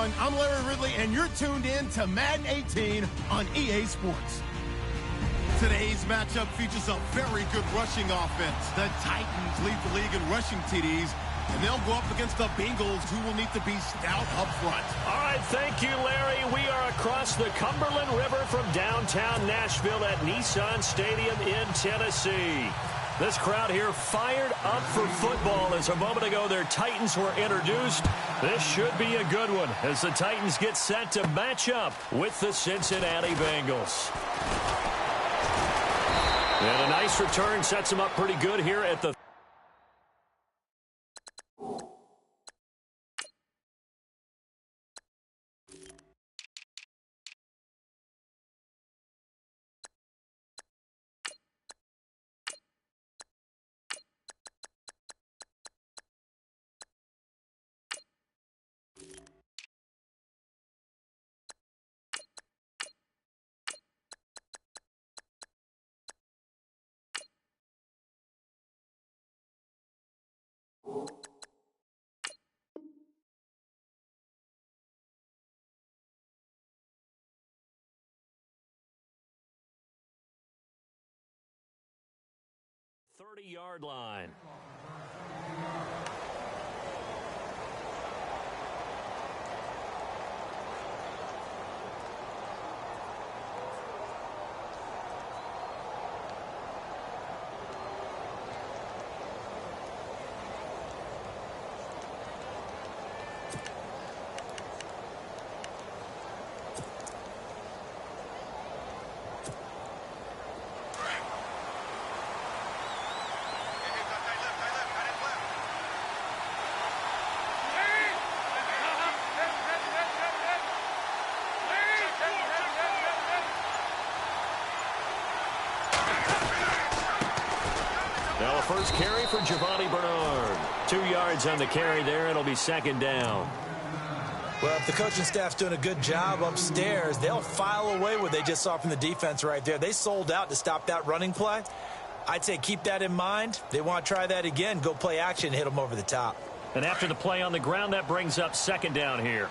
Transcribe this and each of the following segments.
everyone. I'm Larry Ridley, and you're tuned in to Madden 18 on EA Sports. Today's matchup features a very good rushing offense. The Titans lead the league in rushing TDs, and they'll go up against the Bengals, who will need to be stout up front. All right, thank you, Larry. We are across the Cumberland River from downtown Nashville at Nissan Stadium in Tennessee. This crowd here fired up for football as a moment ago their Titans were introduced. This should be a good one as the Titans get set to match up with the Cincinnati Bengals. And a nice return sets them up pretty good here at the yard line. Now a first carry for Giovanni Bernard. 2 yards on the carry there. It'll be second down. Well, if the coaching staff's doing a good job upstairs, they'll file away what they just saw from the defense right there. They sold out to stop that running play. I'd say keep that in mind. They want to try that again. Go play action and hit them over the top. And after the play on the ground, that brings up second down here.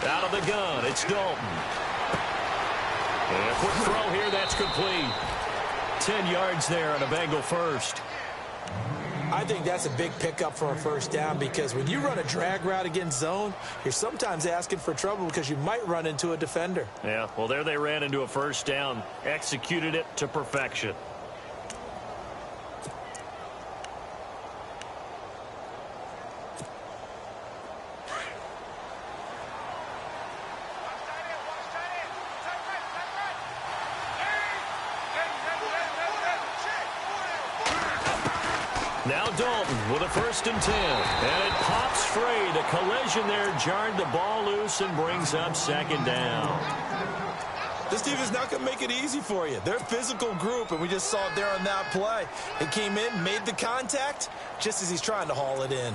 Out of the gun, it's Dalton. And a quick throw here, that's complete. 10 yards there on a Bengal first. I think that's a big pickup for a first down because when you run a drag route against zone, you're sometimes asking for trouble because you might run into a defender. Yeah, well, there they ran into a first down, executed it to perfection. Now Dalton with a 1st and 10. And it pops free. The collision there jarred the ball loose and brings up second down. This team is not going to make it easy for you. They're a physical group, and we just saw it there on that play. It came in, made the contact, just as he's trying to haul it in.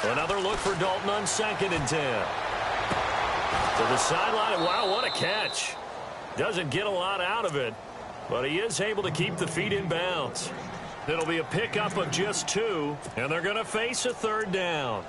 Another look for Dalton on 2nd and 10. To the sideline. Wow, what a catch. Doesn't get a lot out of it, but he is able to keep the feet in bounds. It'll be a pickup of just 2, and they're going to face a 3rd down.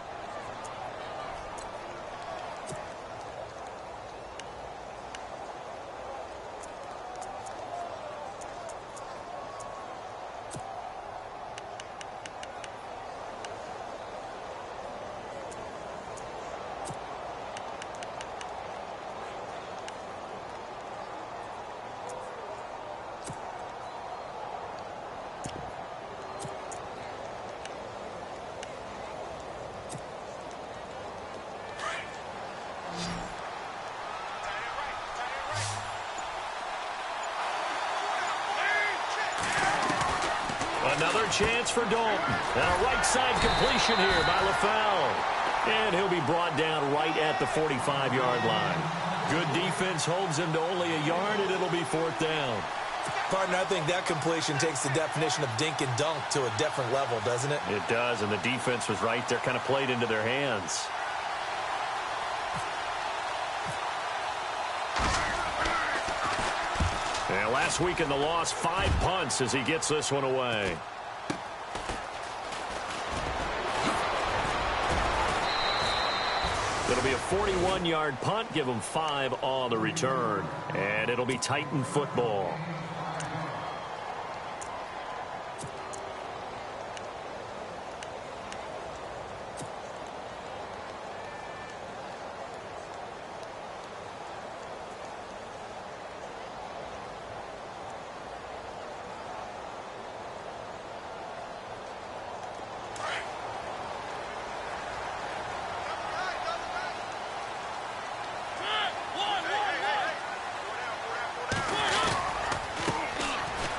Another chance for Dalton. And a right side completion here by LaFell. And he'll be brought down right at the 45-yard line. Good defense holds him to only a yard, and it'll be 4th down. Partner, I think that completion takes the definition of dink and dunk to a different level, doesn't it? It does, and the defense was right there, kind of played into their hands. And last week in the loss, 5 punts as he gets this one away. It'll be a 41-yard punt, give him 5 on the return. And it'll be Titan football.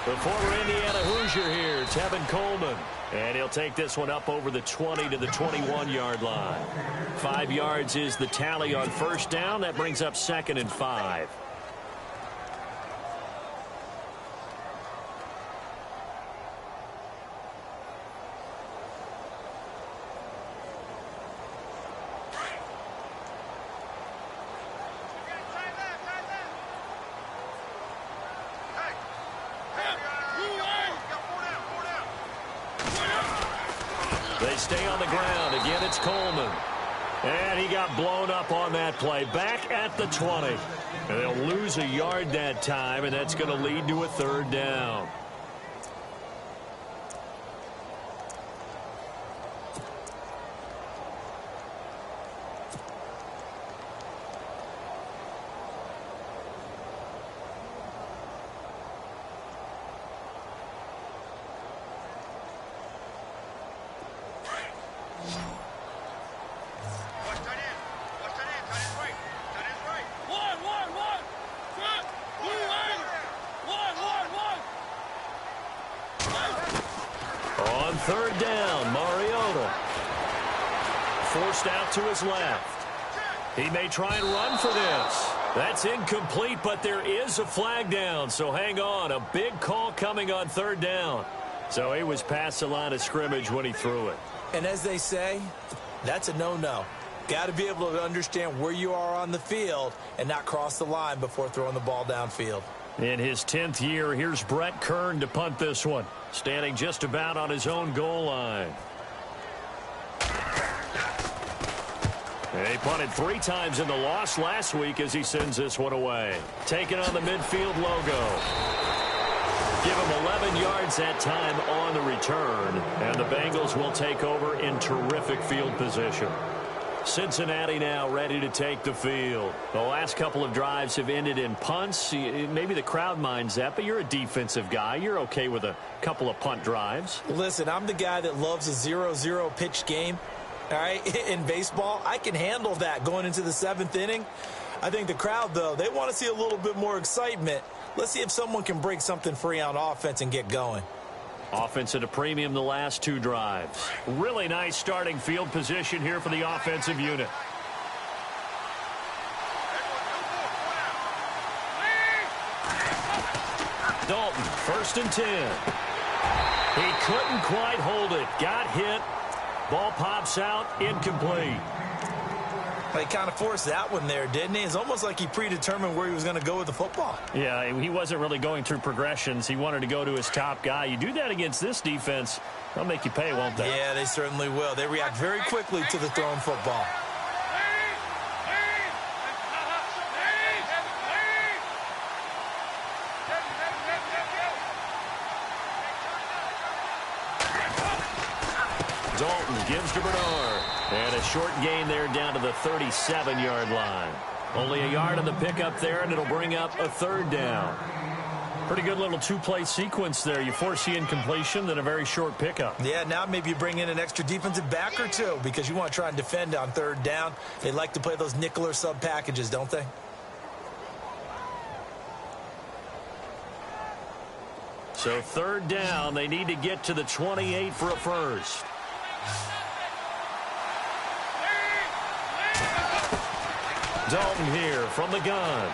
The former Indiana Hoosier here, Tevin Coleman. And he'll take this one up over the 20 to the 21-yard line. 5 yards is the tally on first down. That brings up 2nd and 5. They stay on the ground. Again, it's Coleman. And he got blown up on that play. Back at the 20. And they'll lose a yard that time, and that's going to lead to a 3rd down. On 3rd down, Mariota forced out to his left. He may try and run for this. That's incomplete, but there is a flag down, so hang on. A big call coming on 3rd down. So he was past the line of scrimmage when he threw it. And as they say, that's a no-no. Got to be able to understand where you are on the field and not cross the line before throwing the ball downfield. In his 10th year, here's Brett Kern to punt this one, standing just about on his own goal line. He punted 3 times in the loss last week as he sends this one away. Taking on the midfield logo. Give him 11 yards that time on the return, and the Bengals will take over in terrific field position. Cincinnati now ready to take the field. The last couple of drives have ended in punts. Maybe the crowd minds that, but you're a defensive guy. You're okay with a couple of punt drives. Listen, I'm the guy that loves a 0-0 pitch game. All right, in baseball, I can handle that going into the 7th inning. I think the crowd, though, they want to see a little bit more excitement. Let's see if someone can break something free on offense and get going. Offense at a premium the last 2 drives. Really nice starting field position here for the offensive unit. Dalton, 1st and 10. He couldn't quite hold it. Got hit. Ball pops out, incomplete. He kind of forced that one there, didn't he? It's almost like he predetermined where he was going to go with the football. Yeah, he wasn't really going through progressions. He wanted to go to his top guy. You do that against this defense, they'll make you pay, won't they? Yeah, they certainly will. They react very quickly to the thrown football. Dalton gives to Bernard. And a short gain there down to the 37-yard line. Only a yard on the pickup there, and it'll bring up a 3rd down. Pretty good little 2-play sequence there. You force the incompletion, then a very short pickup. Yeah, now maybe you bring in an extra defensive back or 2 because you want to try and defend on 3rd down. They like to play those nickel or sub packages, don't they? So 3rd down, they need to get to the 28 for a first. Dalton here from the gun.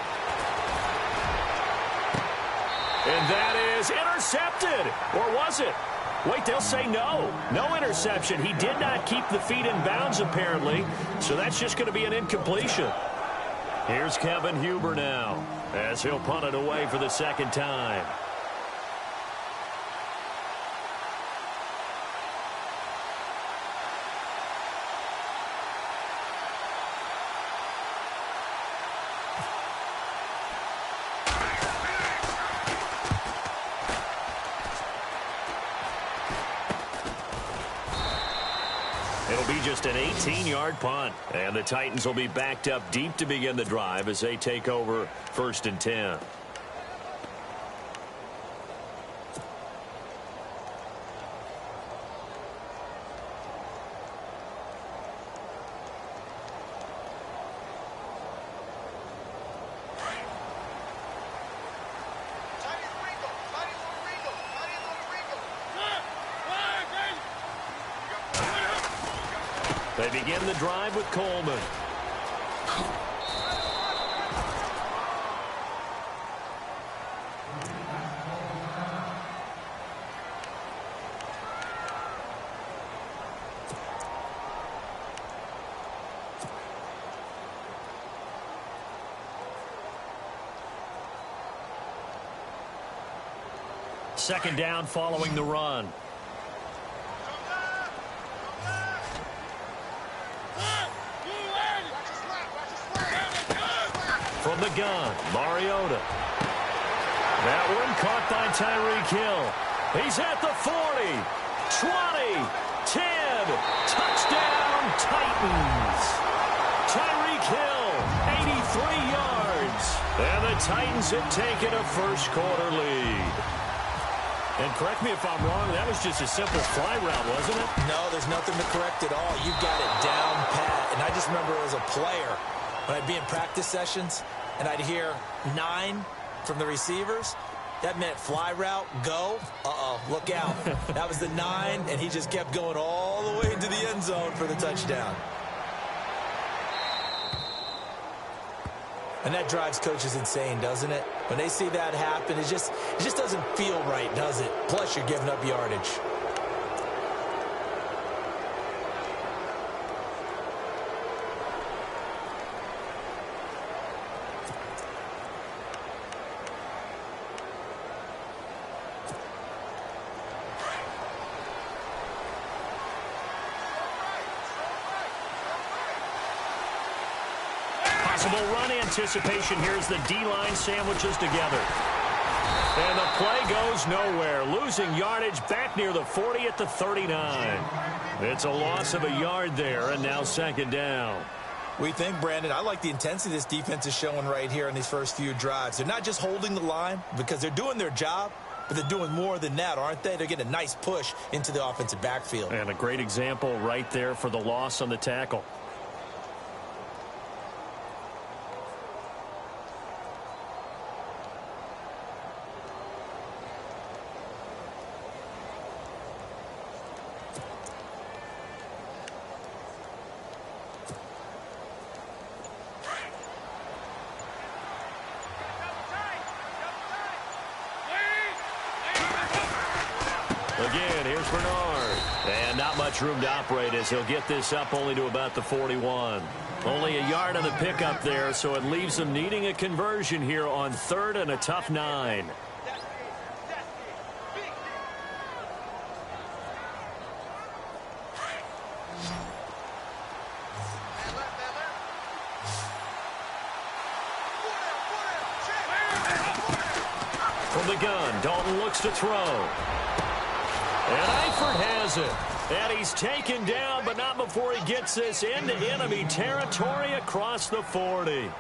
And that is intercepted. Or was it? Wait, they'll say no. No interception. He did not keep the feet in bounds, apparently. So that's just going to be an incompletion. Here's Kevin Huber now, as he'll punt it away for the second time. It'll be just an 18-yard punt. And the Titans will be backed up deep to begin the drive as they take over 1st and 10. They begin the drive with Coleman. Second down following the run. From the gun, Mariota. That one caught by Tyreek Hill. He's at the 40, 20, 10. Touchdown, Titans. Tyreek Hill, 83 yards. And the Titans have taken a first-quarter lead. And correct me if I'm wrong, that was just a simple fly route, wasn't it? No, there's nothing to correct at all. You've got it down pat. And I just remember as a player, when I'd be in practice sessions and I'd hear 9 from the receivers, that meant fly route, go. Uh-oh, look out. That was the 9, and he just kept going all the way into the end zone for the touchdown. And that drives coaches insane, doesn't it? When they see that happen, it just doesn't feel right, does it? Plus, you're giving up yardage. Possible run anticipation. Here's the D-line sandwiches together. And the play goes nowhere. Losing yardage back near the 40 at the 39. It's a loss of a yard there, and now second down. We think, Brandon, I like the intensity this defense is showing right here in these first few drives. They're not just holding the line because they're doing their job, but they're doing more than that, aren't they? They're getting a nice push into the offensive backfield. And a great example right there for the loss on the tackle. Again, here's Bernard. And not much room to operate as he'll get this up only to about the 41. Only a yard on the pickup there, so it leaves them needing a conversion here on 3rd and a tough 9. From the gun, Dalton looks to throw. And Eifert has it. And he's taken down, but not before he gets this into enemy territory across the 40.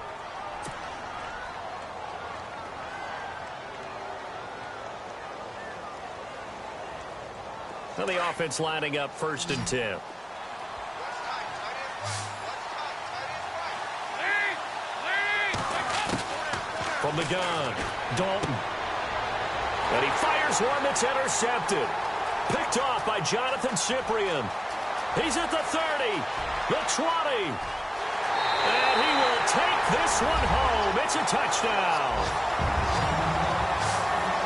Now the offense lining up 1st and 10. From the gun, Dalton. And he fires one that's intercepted. Picked off by Jonathan Cyprien. He's at the 30, the 20. And he will take this one home. It's a touchdown.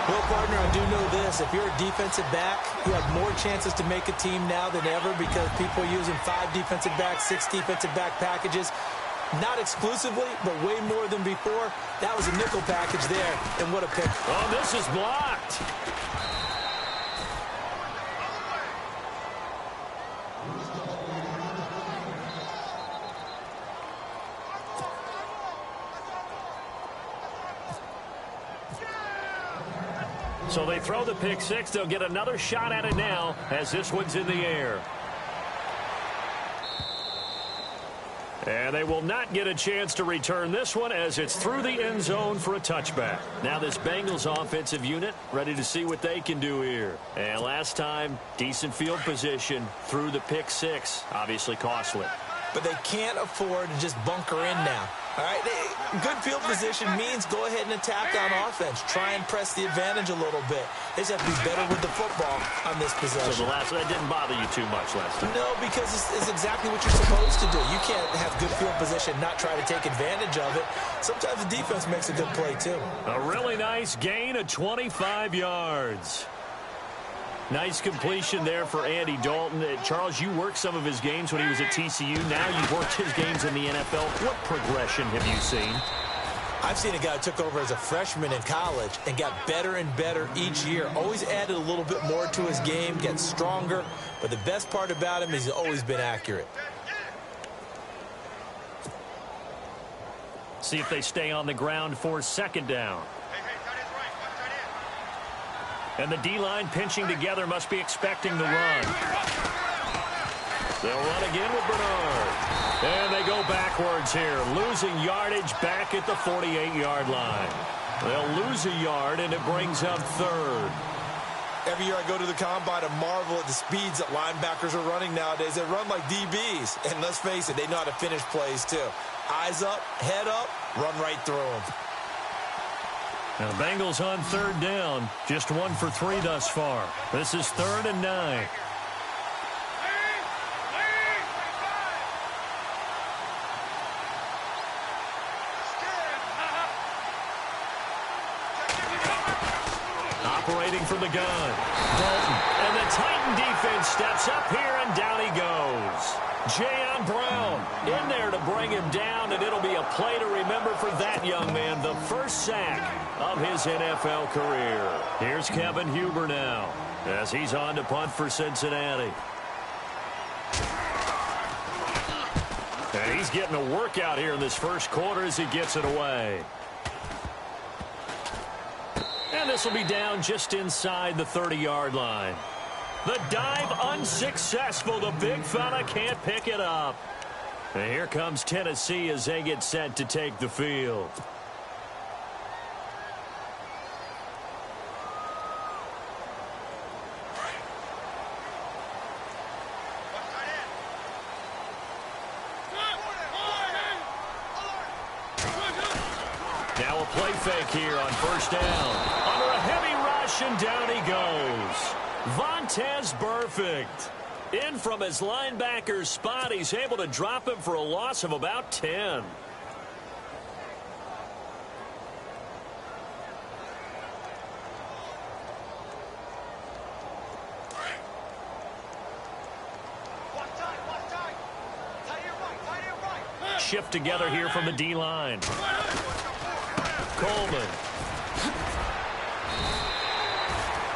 Well, partner, I do know this. If you're a defensive back, you have more chances to make a team now than ever because people are using 5 defensive backs, 6 defensive back packages. Not exclusively, but way more than before. That was a nickel package there, and what a pick. Oh, this is blocked. So they throw the pick six. They'll get another shot at it now as this one's in the air. And they will not get a chance to return this one as it's through the end zone for a touchback. Now this Bengals offensive unit ready to see what they can do here. And last time, decent field position through the pick six. Obviously costly. But they can't afford to just bunker in now. All right, good field position means go ahead and attack on offense. Try and press the advantage a little bit. They just have to be better with the football on this possession. So that didn't bother you too much last time? No, because it's exactly what you're supposed to do. You can't have good field position, not try to take advantage of it. Sometimes the defense makes a good play, too. A really nice gain of 25 yards. Nice completion there for Andy Dalton. Charles, you worked some of his games when he was at TCU. Now you've worked his games in the NFL. What progression have you seen? I've seen a guy who took over as a freshman in college and got better and better each year. Always added a little bit more to his game, gets stronger. But the best part about him is he's always been accurate. See if they stay on the ground for second down. And the D-line pinching together must be expecting the run. They'll run again with Bernard. And they go backwards here, losing yardage back at the 48-yard line. They'll lose a yard, and it brings up third. Every year I go to the combine and marvel at the speeds that linebackers are running nowadays. They run like DBs. And let's face it, they know how to finish plays, too. Eyes up, head up, run right through them. Now the Bengals on third down. Just 1 for 3 thus far. This is 3rd and 9. Operating from the gun. Dalton. And the Titan defense steps up here, and down he goes. Jayon Brown in there to bring him down, and it'll be a play to remember for that young man. The first sack of his NFL career. Here's Kevin Huber now as he's on to punt for Cincinnati. And he's getting a workout here in this first quarter as he gets it away. And this will be down just inside the 30-yard line. The dive unsuccessful. The big fella can't pick it up. And here comes Tennessee as they get set to take the field. Now a play fake here on first down. Under a heavy rush, and down he goes. Vontaze Burfict. In from his linebacker's spot. He's able to drop him for a loss of about 10. Shift together here from the D-line. Coleman.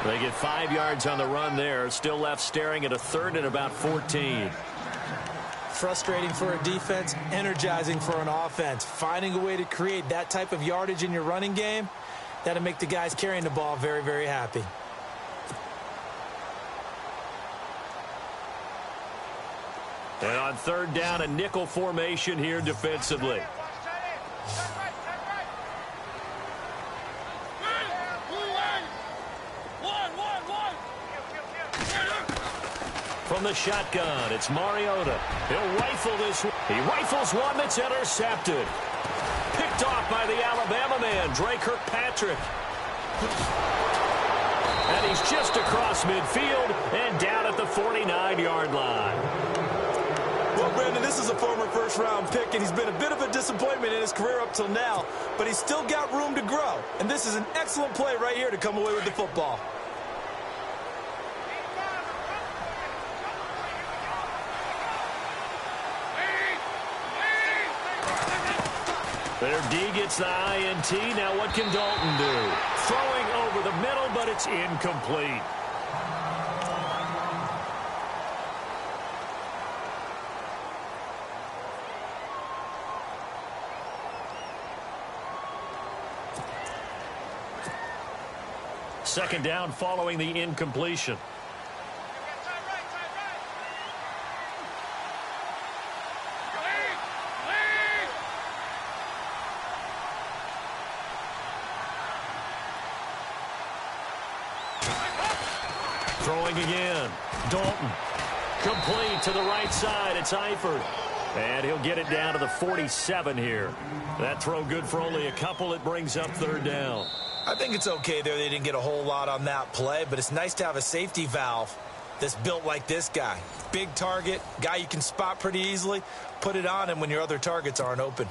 They get 5 yards on the run there. Still left staring at a 3rd and about 14. Frustrating for a defense, energizing for an offense. Finding a way to create that type of yardage in your running game, that'll make the guys carrying the ball very, very happy. And on third down, a nickel formation here defensively. From the shotgun, it's Mariota. He'll rifle this. He rifles one that's intercepted. Picked off by the Alabama man, Dre Kirkpatrick. And he's just across midfield and down at the 49-yard line. Well, Brandon, this is a former first-round pick, and he's been a bit of a disappointment in his career up till now, but he's still got room to grow. And this is an excellent play right here to come away with the football. Their D gets the INT. Now what can Dalton do? Throwing over the middle, but it's incomplete. Second down following the incompletion. Throwing again. Dalton. Complete to the right side. It's Eifert. And he'll get it down to the 47 here. That throw good for only a couple. It brings up third down. I think it's okay there. They didn't get a whole lot on that play, but it's nice to have a safety valve that's built like this guy. Big target, guy you can spot pretty easily. Put it on him when your other targets aren't open.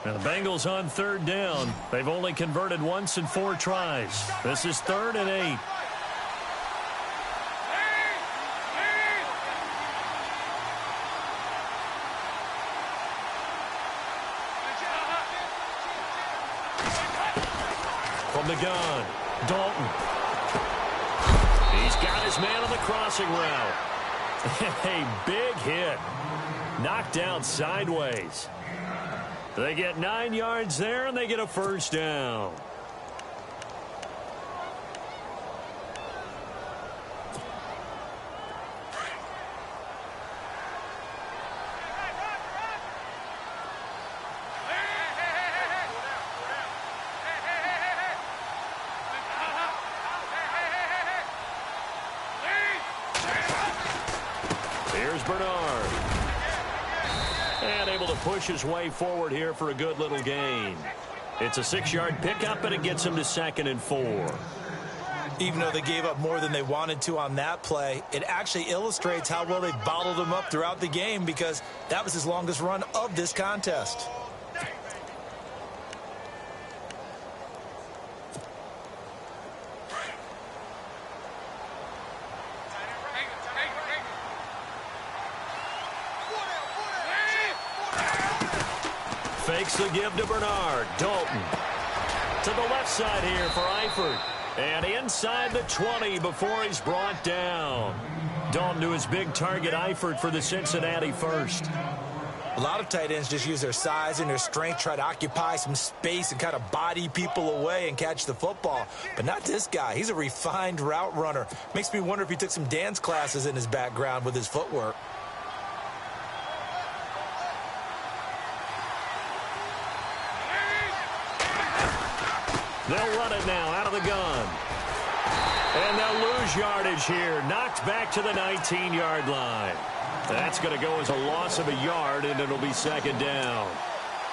Now the Bengals on third down. They've only converted once in 4 tries. This is 3rd and 8. From the gun, Dalton. He's got his man on the crossing route. A big hit. Knocked down sideways. They get 9 yards there, and they get a first down. Here's Bernard. And able to push his way forward here for a good little gain. It's a 6-yard pickup, and it gets him to 2nd and 4. Even though they gave up more than they wanted to on that play, it actually illustrates how well they bottled him up throughout the game, because that was his longest run of this contest. Fakes the give to Bernard. Dalton. To the left side here for Eifert. And inside the 20 before he's brought down. Dalton to his big target, Eifert, for the Cincinnati first. A lot of tight ends just use their size and their strength, try to occupy some space and kind of body people away and catch the football. But not this guy. He's a refined route runner. Makes me wonder if he took some dance classes in his background with his footwork. They'll run it now out of the gun. And they'll lose yardage here. Knocked back to the 19-yard line. That's going to go as a loss of a yard, and it'll be 2nd down.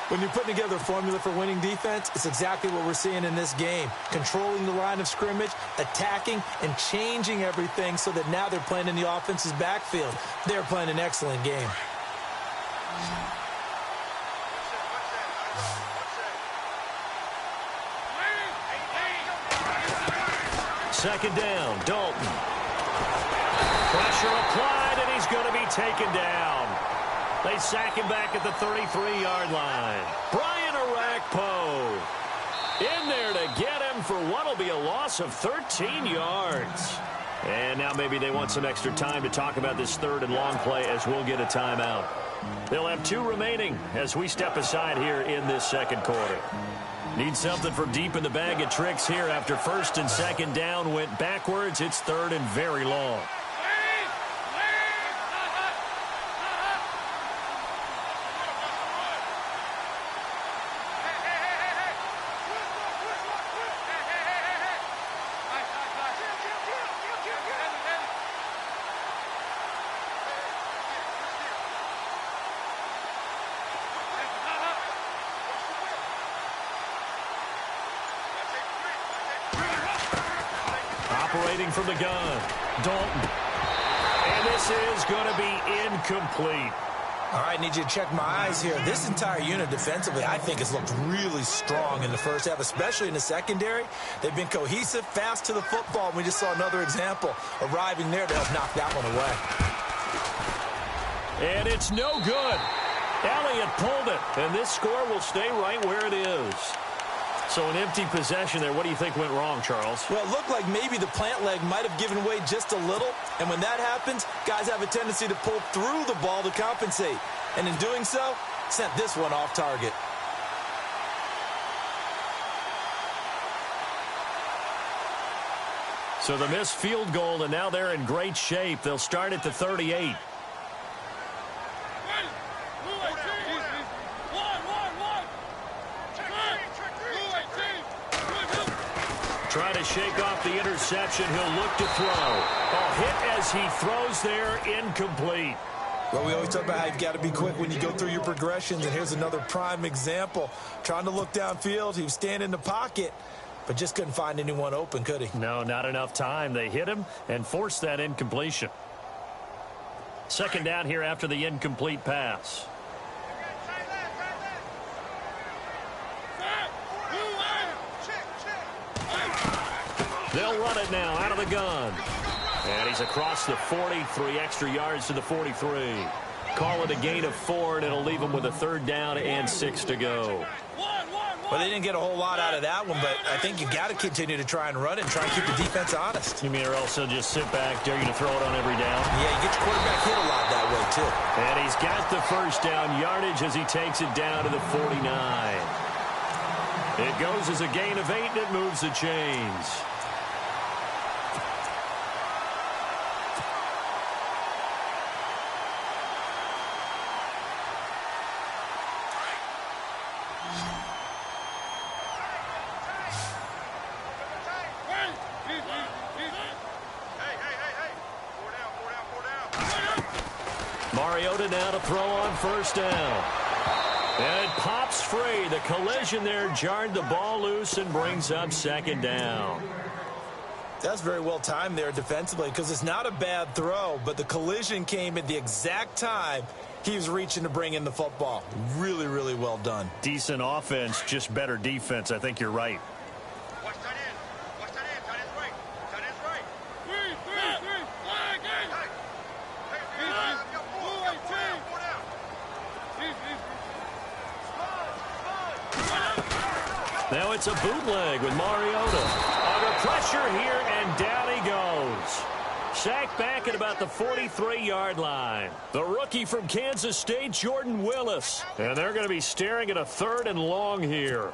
When you're putting together a formula for winning defense, it's exactly what we're seeing in this game. Controlling the line of scrimmage, attacking, and changing everything so that now they're playing in the offense's backfield. They're playing an excellent game. Second down, Dalton. Pressure applied, and he's going to be taken down. They sack him back at the 33-yard line. Brian Orakpo in there to get him for what will be a loss of 13 yards. And now maybe they want some extra time to talk about this 3rd and long play, as we'll get a timeout. They'll have 2 remaining as we step aside here in this 2nd quarter. Need something from deep in the bag of tricks here after 1st and 2nd down went backwards. It's 3rd and very long. Waiting from the gun. Dalton. And this is going to be incomplete. All right, need you to check my eyes here. This entire unit defensively, I think, has looked really strong in the first half, especially in the secondary. They've been cohesive, fast to the football. We just saw another example arriving there to help knock that one away. And it's no good. Elliott pulled it, and this score will stay right where it is. So an empty possession there. What do you think went wrong, Charles? Well, it looked like maybe the plant leg might have given way just a little. And when that happens, guys have a tendency to pull through the ball to compensate. And in doing so, sent this one off target. So the missed field goal, and now they're in great shape. They'll start at the 38. Try to shake off the interception. He'll look to throw. A hit as he throws there, incomplete. Well, we always talk about how you've got to be quick when you go through your progressions, and here's another prime example. Trying to look downfield, he was standing in the pocket, but just couldn't find anyone open, could he? No, not enough time. They hit him and forced that incompletion. Second down here after the incomplete pass. They'll run it now out of the gun. And he's across the 40, 3 extra yards to the 43. Call it a gain of 4, and it'll leave him with a third down and 6 to go. Well, they didn't get a whole lot out of that one, but I think you got to continue to try and run it and try and keep the defense honest. You mean or else he'll just sit back, dare you to throw it on every down? Yeah, you get your quarterback hit a lot that way, too. And he's got the first down yardage as he takes it down to the 49. It goes as a gain of 8, and it moves the chains. Now to throw on first down. And it pops free. The collision there jarred the ball loose and brings up second down. That's very well timed there defensively because it's not a bad throw, but the collision came at the exact time he was reaching to bring in the football. Really, really well done. Decent offense, just better defense. I think you're right. Now it's a bootleg with Mariota. Under pressure here, and down he goes. Sacked back at about the 43-yard line. The rookie from Kansas State, Jordan Willis. And they're going to be staring at a 3rd and long here.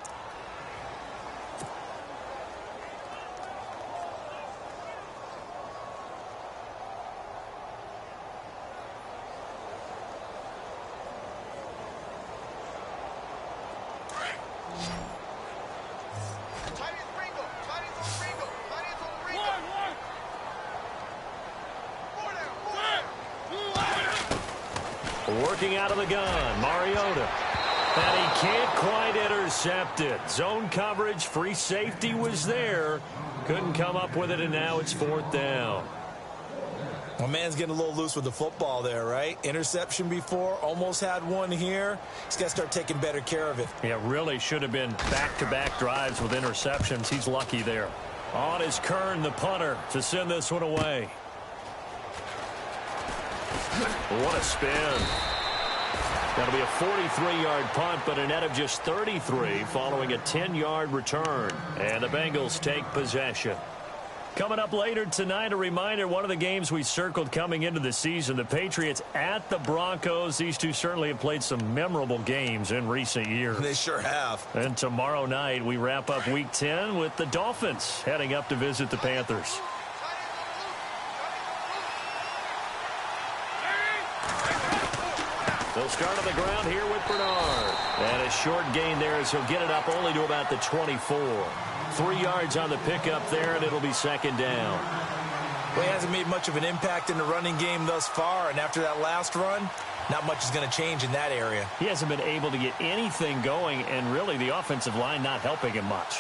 Working out of the gun, Mariota. And he can't quite intercept it. Zone coverage, free safety was there. Couldn't come up with it, and now it's 4th down. Well, man's getting a little loose with the football there, right? Interception before, almost had one here. He's got to start taking better care of it. Yeah, really should have been back-to-back drives with interceptions. He's lucky there. On is Kern, the punter, to send this one away. What a spin. That'll be a 43-yard punt, but a net of just 33 following a 10-yard return. And the Bengals take possession. Coming up later tonight, a reminder, one of the games we circled coming into the season, the Patriots at the Broncos. These two certainly have played some memorable games in recent years. They sure have. And tomorrow night, we wrap up Week 10 with the Dolphins heading up to visit the Panthers. They'll start on the ground here with Bernard. And a short gain there as he'll get it up only to about the 24. 3 yards on the pickup there, and it'll be second down. Well, he hasn't made much of an impact in the running game thus far, and after that last run, not much is going to change in that area. He hasn't been able to get anything going, and really the offensive line not helping him much.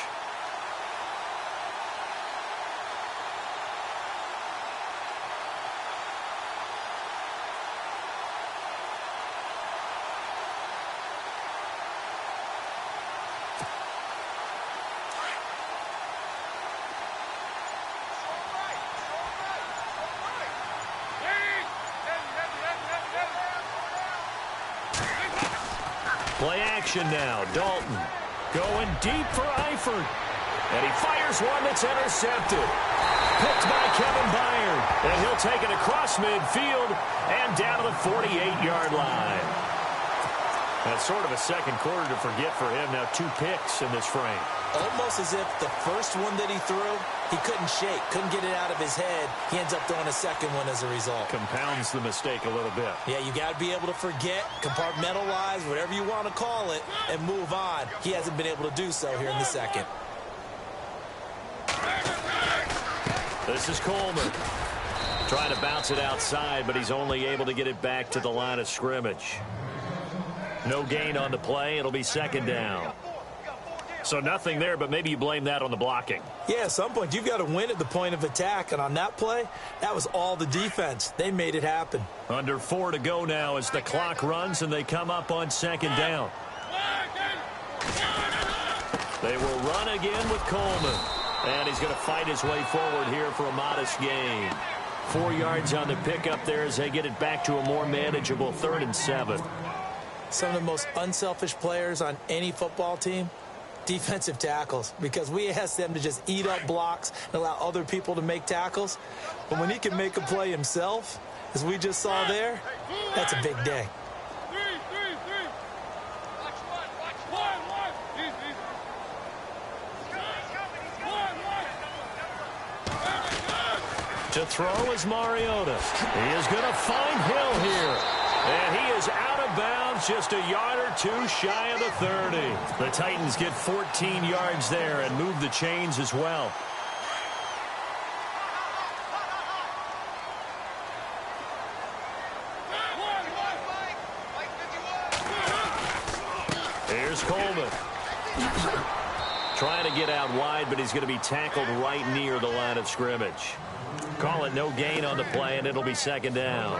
Play action now. Dalton going deep for Eifert. And he fires one that's intercepted. Picked by Kevin Byard. And he'll take it across midfield and down to the 48-yard line. That's sort of a second quarter to forget for him. Now 2 picks in this frame. Almost as if the first one that he threw, he couldn't shake, couldn't get it out of his head. He ends up throwing a second one as a result. Compounds the mistake a little bit. Yeah, you got to be able to forget, compartmentalize, whatever you want to call it, and move on. He hasn't been able to do so here in the second. This is Coleman. Trying to bounce it outside, but he's only able to get it back to the line of scrimmage. No gain on the play. It'll be second down. So nothing there, but maybe you blame that on the blocking. Yeah, at some point you've got to win at the point of attack, and on that play, that was all the defense. They made it happen. Under 4 to go now as the clock runs and they come up on second down. They will run again with Coleman. And he's going to fight his way forward here for a modest gain. 4 yards on the pickup there as they get it back to a more manageable 3rd and 7. Some of the most unselfish players on any football team, defensive tackles, because we ask them to just eat up blocks and allow other people to make tackles. But when he can make a play himself, as we just saw there, that's a big day. To throw is Mariota. He is going to find Hill here. And he is out of bounds just a yard or 2 shy of the 30. The Titans get 14 yards there and move the chains as well. Here's Coleman. Trying to get out wide, but he's going to be tackled right near the line of scrimmage. Call it no gain on the play, and it'll be second down.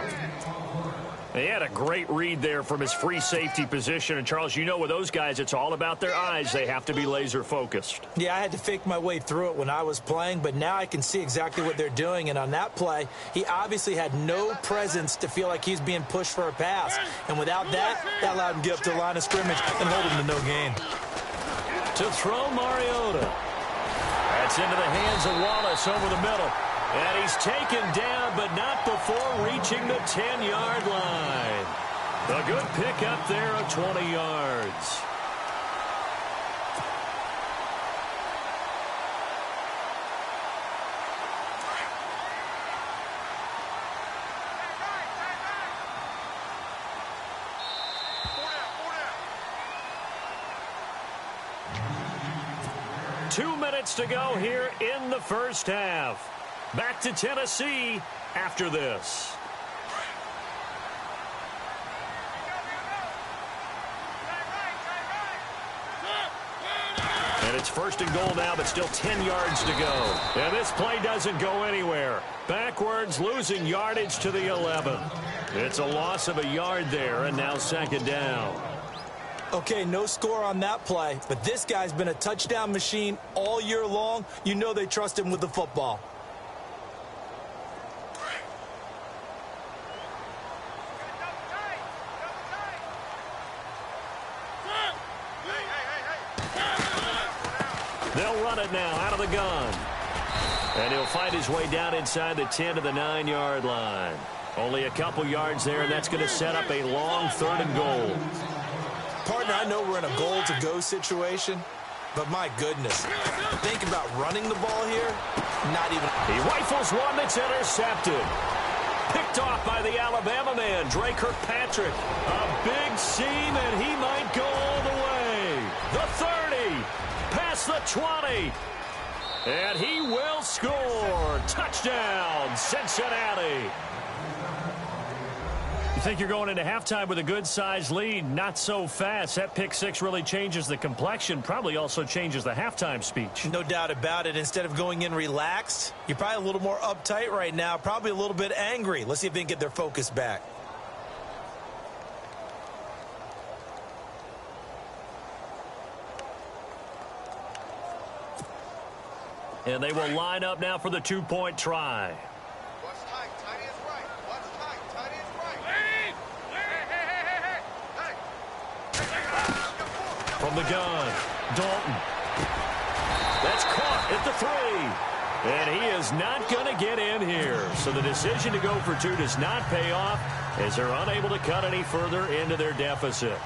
He had a great read there from his free safety position. And, Charles, you know with those guys, it's all about their eyes. They have to be laser focused. Yeah, I had to fake my way through it when I was playing, but now I can see exactly what they're doing. And on that play, he obviously had no presence to feel like he's being pushed for a pass. And without that, that allowed him to get up to the line of scrimmage and hold him to no gain. To throw Mariota. That's into the hands of Wallace over the middle. And he's taken down, but not before reaching the 10-yard line. A good pickup there of 20 yards. Two minutes to go here in the first half. Back to Tennessee after this. And it's 1st and goal now, but still 10 yards to go. And this play doesn't go anywhere. Backwards, losing yardage to the 11. It's a loss of a yard there, and now second down. Okay, no score on that play, but this guy's been a touchdown machine all year long. You know they trust him with the football. They'll run it now out of the gun. And he'll find his way down inside the 10 to the 9-yard line. Only a couple yards there, and that's going to set up a long 3rd and goal. Partner, I know we're in a goal-to-go situation, but my goodness, think about running the ball here. Not even. He rifles one that's intercepted. Picked off by the Alabama man, Dre Kirkpatrick. A big seam, and he might go all the way. The 30. Past the 20. And he will score. Touchdown, Cincinnati. You think you're going into halftime with a good-sized lead? Not so fast. That pick six really changes the complexion, probably also changes the halftime speech. No doubt about it. Instead of going in relaxed, you're probably a little more uptight right now, probably a little bit angry. Let's see if they can get their focus back. And they will line up now for the two-point try. What's tight? Tight is right. What's tight? Tight is right. From the gun, Dalton. That's caught at the 3. And he is not going to get in here. So the decision to go for 2 does not pay off as they're unable to cut any further into their deficit.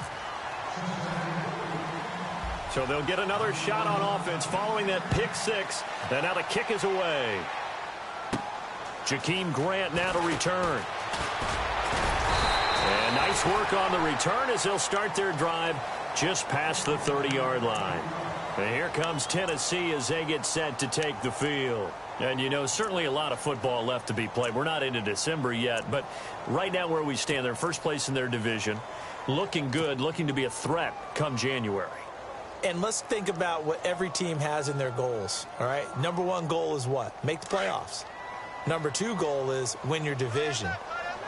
So they'll get another shot on offense following that pick 6. And now the kick is away. Jakeem Grant now to return. And nice work on the return as they'll start their drive just past the 30-yard line. And here comes Tennessee as they get set to take the field. And, you know, certainly a lot of football left to be played. We're not into December yet, but right now where we stand, they're first place in their division, looking good, looking to be a threat come January. And let's think about what every team has in their goals, all right? Number 1 goal is what? Make the playoffs. Number 2 goal is win your division.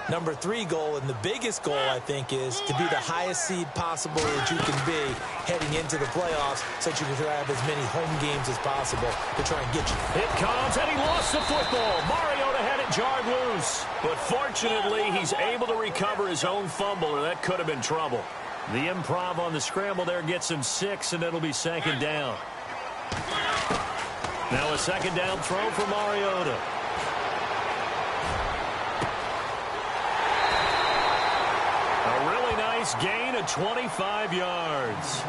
Number 3 goal, and the biggest goal, I think, is to be the highest seed possible that you can be heading into the playoffs so that you can have as many home games as possible to try and get you. It comes, and he lost the football. Mariota had it jarred loose. But fortunately, he's able to recover his own fumble, or that could have been trouble. The improv on the scramble there gets him 6, and it'll be second down. Now a second down throw for Mariota. Gain of 25 yards.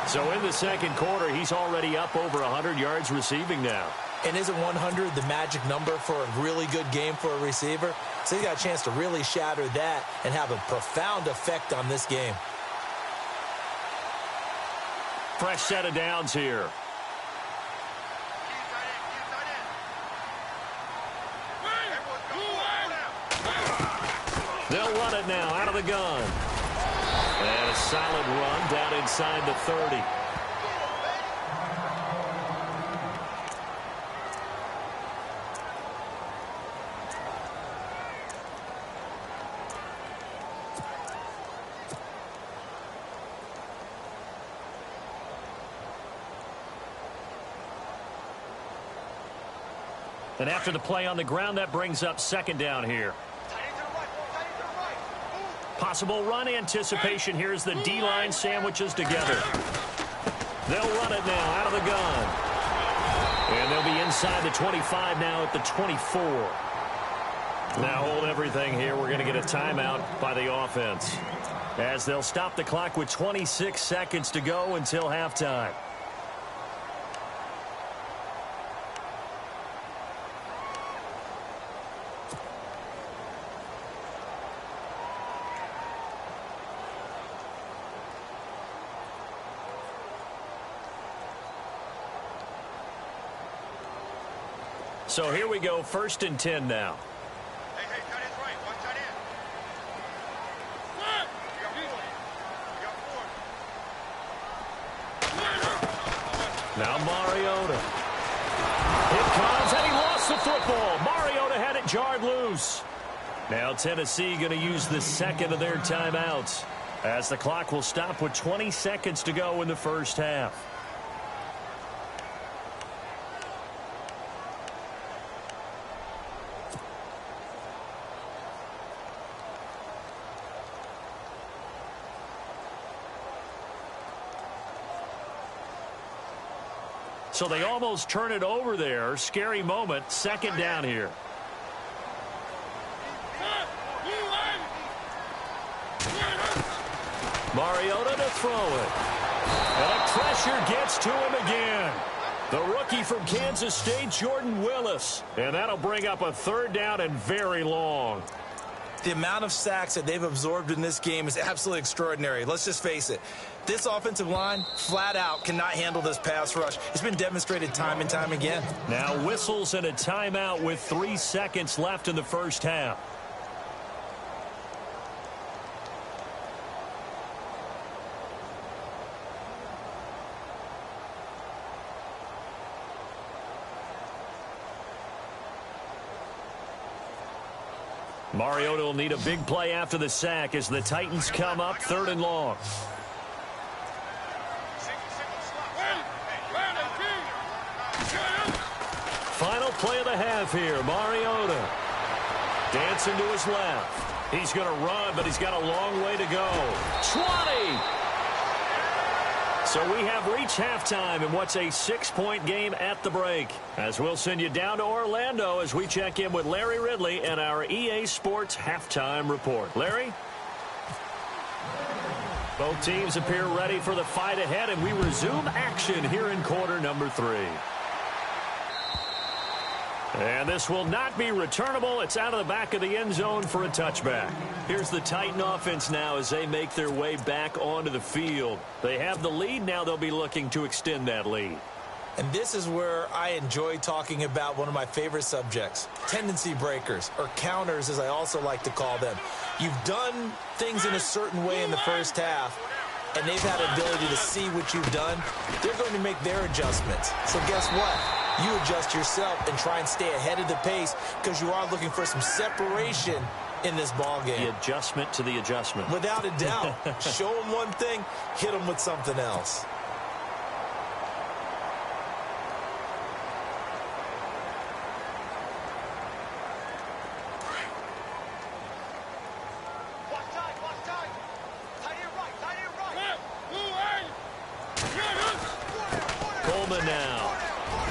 So in the second quarter, he's already up over 100 yards receiving now. And isn't 100 the magic number for a really good game for a receiver? So he's got a chance to really shatter that and have a profound effect on this game. Fresh set of downs here. They'll run it now out of the gun. And a solid run down inside the 30. And after the play on the ground, that brings up second down here. Possible run anticipation here as the D-line sandwiches together. They'll run it now out of the gun. And they'll be inside the 25 now at the 24. Now hold everything here. We're going to get a timeout by the offense as they'll stop the clock with 26 seconds to go until halftime. So here we go, 1st and 10 now. Hey, tight end's right. Watch tight end. You got 4. Now Mariota. It comes, and he lost the football. Mariota had it jarred loose. Now Tennessee going to use the second of their timeouts as the clock will stop with 20 seconds to go in the first half. So they almost turn it over there. Scary moment. Second down here. Mariota to throw it. And pressure gets to him again. The rookie from Kansas State, Jordan Willis. And that'll bring up a third down and very long. The amount of sacks that they've absorbed in this game is absolutely extraordinary. Let's just face it. This offensive line, flat out, cannot handle this pass rush. It's been demonstrated time and time again. Now whistles and a timeout with 3 seconds left in the first half. Mariota will need a big play after the sack as the Titans come up 3rd and long. Final play of the half here. Mariota dancing to his left. He's going to run, but he's got a long way to go. 20. So we have reached halftime in what's a 6-point game at the break. As we'll send you down to Orlando as we check in with Larry Ridley and our EA Sports Halftime Report. Larry? Both teams appear ready for the fight ahead, and we resume action here in quarter number 3. And this will not be returnable. It's out of the back of the end zone for a touchback. Here's the Titan offense now as they make their way back onto the field. They have the lead. Now they'll be looking to extend that lead. And this is where I enjoy talking about one of my favorite subjects, tendency breakers, or counters as I also like to call them. You've done things in a certain way in the first half, and they've had the ability to see what you've done. They're going to make their adjustments. So guess what? You adjust yourself and try and stay ahead of the pace because you are looking for some separation in this ball game. The adjustment to the adjustment. Without a doubt. Show them one thing, hit them with something else. Coleman now.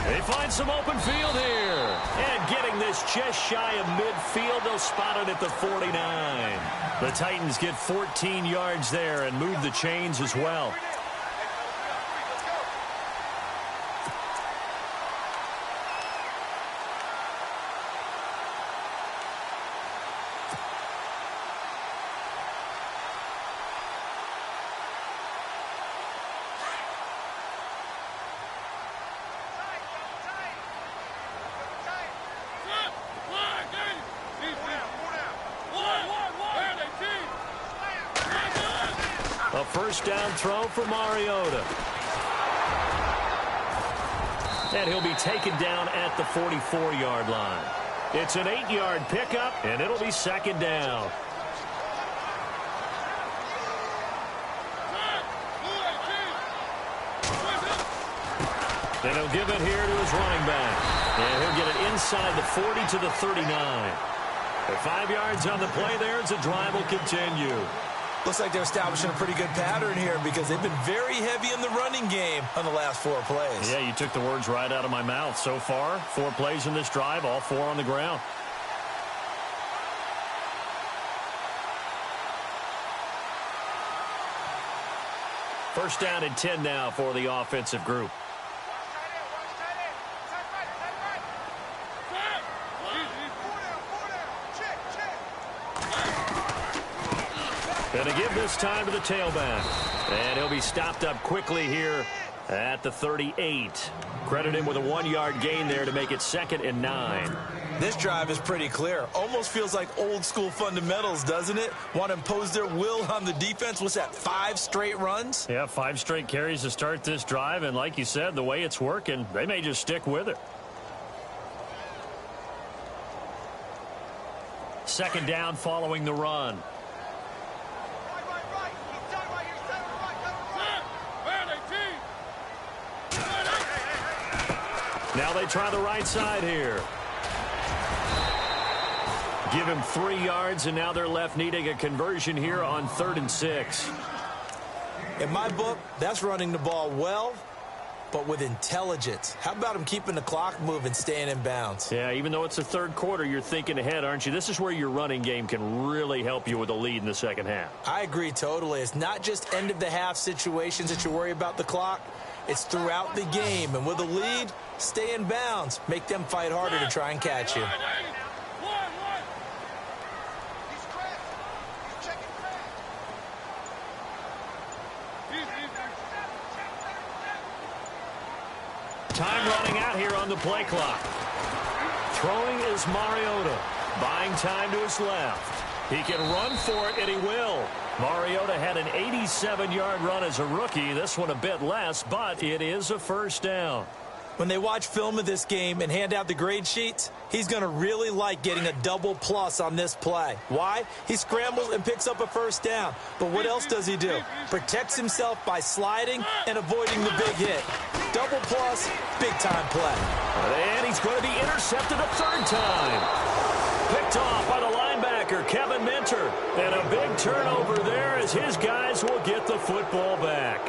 They find some open field here. And getting this just shy of midfield, they'll spot it at the 49. The Titans get 14 yards there and move the chains as well. A first down throw for Mariota. And he'll be taken down at the 44-yard line. It's an 8-yard pickup, and it'll be second down. And he'll give it here to his running back. And he'll get it inside the 40 to the 39. At 5 yards on the play there as the drive will continue. Looks like they're establishing a pretty good pattern here because they've been very heavy in the running game on the last 4 plays. Yeah, you took the words right out of my mouth. So far, 4 plays in this drive, all 4 on the ground. First down and 10 now for the offensive group. Going to give this time to the tailback. And he'll be stopped up quickly here at the 38. Credit him with a 1-yard gain there to make it 2nd and 9. This drive is pretty clear. Almost feels like old school fundamentals, doesn't it? Want to impose their will on the defense. What's that, 5 straight runs? Yeah, 5 straight carries to start this drive. And like you said, the way it's working, they may just stick with it. Second down following the run. Now they try the right side here. Give him 3 yards, and now they're left needing a conversion here on 3rd and 6. In my book, that's running the ball well, but with intelligence. How about him keeping the clock moving, staying in bounds? Yeah, even though it's the 3rd quarter, you're thinking ahead, aren't you? This is where your running game can really help you with a lead in the second half. I agree totally. It's not just end-of-the-half situations that you worry about the clock. It's throughout the game. And with a lead, stay in bounds. Make them fight harder to try and catch you. Time running out here on the play clock. Throwing is Mariota. Buying time to his left. He can run for it, and he will. Mariota had an 87-yard run as a rookie. This one a bit less, but it is a first down. When they watch film of this game and hand out the grade sheets, he's going to really like getting a double plus on this play. Why? He scrambles and picks up a first down. But what else does he do? Protects himself by sliding and avoiding the big hit. Double plus, big-time play. And he's going to be intercepted a 3rd time. Picked off by the linebacker, Kevin Minter. And a big turnover there as his guys will get the football back.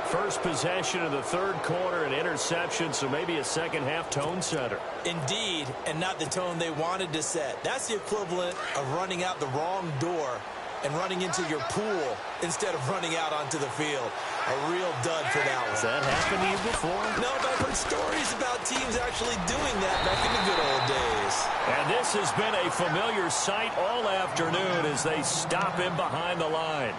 First possession of the third quarter, an interception, so maybe a second-half tone setter. Indeed, and not the tone they wanted to set. That's the equivalent of running out the wrong door and running into your pool instead of running out onto the field. A real dud for that one. Has that happened to you before? No, but I've heard stories about teams actually doing that back in the good old days. And this has been a familiar sight all afternoon as they stop him behind the line.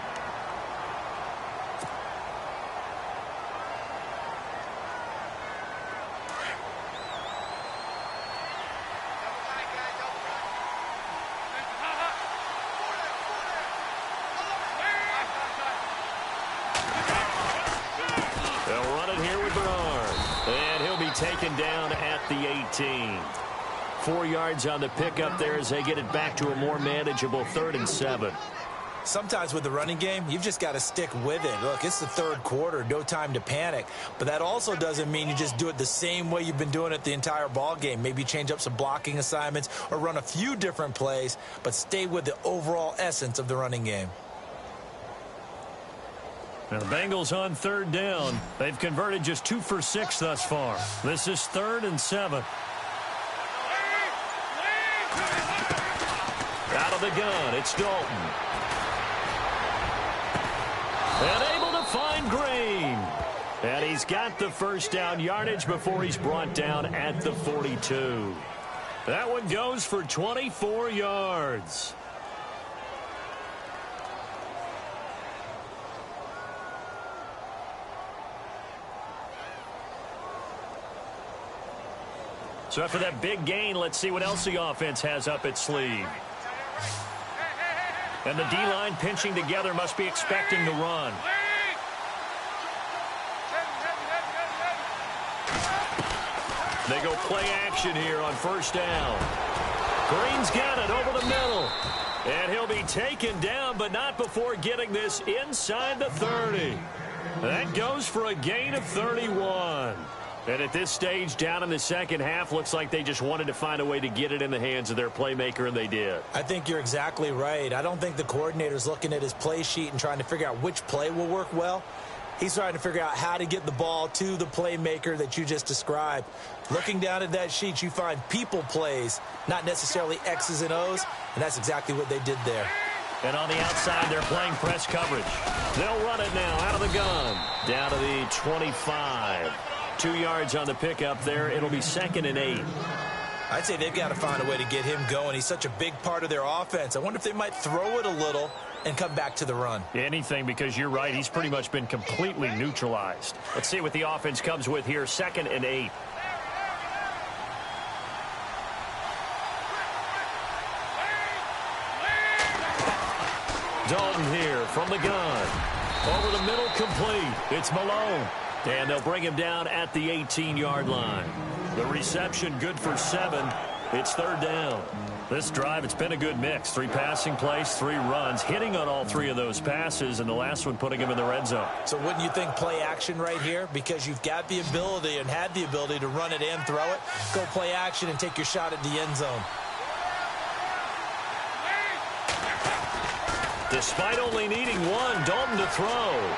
Taken down at the 18. 4 yards on the pickup there as they get it back to a more manageable 3rd and 7. Sometimes with the running game, you've just got to stick with it. Look, it's the third quarter, no time to panic. But that also doesn't mean you just do it the same way you've been doing it the entire ball game. Maybe change up some blocking assignments or run a few different plays, but stay with the overall essence of the running game. Now the Bengals on 3rd down. They've converted just 2 for 6 thus far. This is 3rd and 7. Out of the gun, it's Dalton. And able to find Green. And he's got the first down yardage before he's brought down at the 42. That one goes for 24 yards. So after that big gain, let's see what else the offense has up its sleeve. And the D-line pinching together must be expecting the run. They go play action here on 1st down. Green's got it over the middle. And he'll be taken down, but not before getting this inside the 30. That goes for a gain of 31. And at this stage, down in the second half, looks like they just wanted to find a way to get it in the hands of their playmaker, and they did. I think you're exactly right. I don't think the coordinator's looking at his play sheet and trying to figure out which play will work well. He's trying to figure out how to get the ball to the playmaker that you just described. Looking down at that sheet, you find people plays, not necessarily X's and O's, and that's exactly what they did there. And on the outside, they're playing press coverage. They'll run it now out of the gun. Down to the 25. 2 yards on the pickup there. It'll be 2nd and 8. I'd say they've got to find a way to get him going. He's such a big part of their offense. I wonder if they might throw it a little and come back to the run. Anything, because you're right. He's pretty much been completely neutralized. Let's see what the offense comes with here. 2nd and 8. Dalton here from the gun. Over the middle, complete. It's Malone. And they'll bring him down at the 18-yard line. The reception good for 7. It's 3rd down. This drive, it's been a good mix. 3 passing plays, 3 runs, hitting on all 3 of those passes, and the last one putting him in the red zone. So wouldn't you think play action right here? Because you've got the ability and had the ability to run it and throw it. Go play action and take your shot at the end zone. Despite only needing 1, Dalton to throw.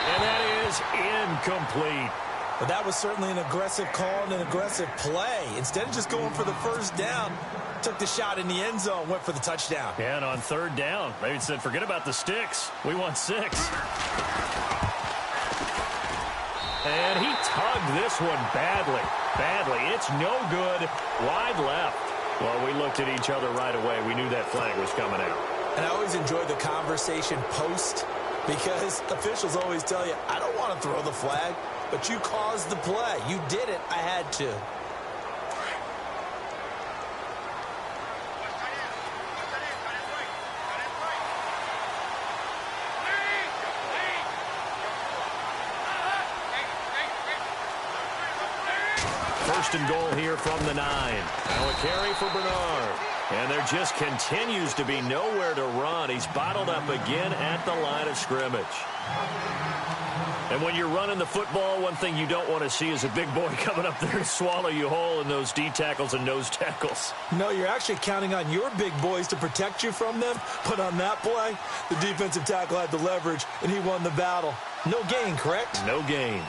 And that is incomplete. But that was certainly an aggressive call and an aggressive play. Instead of just going for the first down, took the shot in the end zone, went for the touchdown. Yeah, and on 3rd down, they said, forget about the sticks. We want 6. And he tugged this one badly. It's no good. Wide left. Well, we looked at each other right away. We knew that flag was coming out. And I always enjoy the conversation post, because officials always tell you, I don't want to throw the flag, but you caused the play. You did it. I had to. First and goal here from the 9. Now a carry for Bernard. And there just continues to be nowhere to run. He's bottled up again at the line of scrimmage. And when you're running the football, one thing you don't want to see is a big boy coming up there and swallow you whole in those D tackles and nose tackles. No, you're actually counting on your big boys to protect you from them. But on that play, the defensive tackle had the leverage, and he won the battle. No gain, correct? No gain.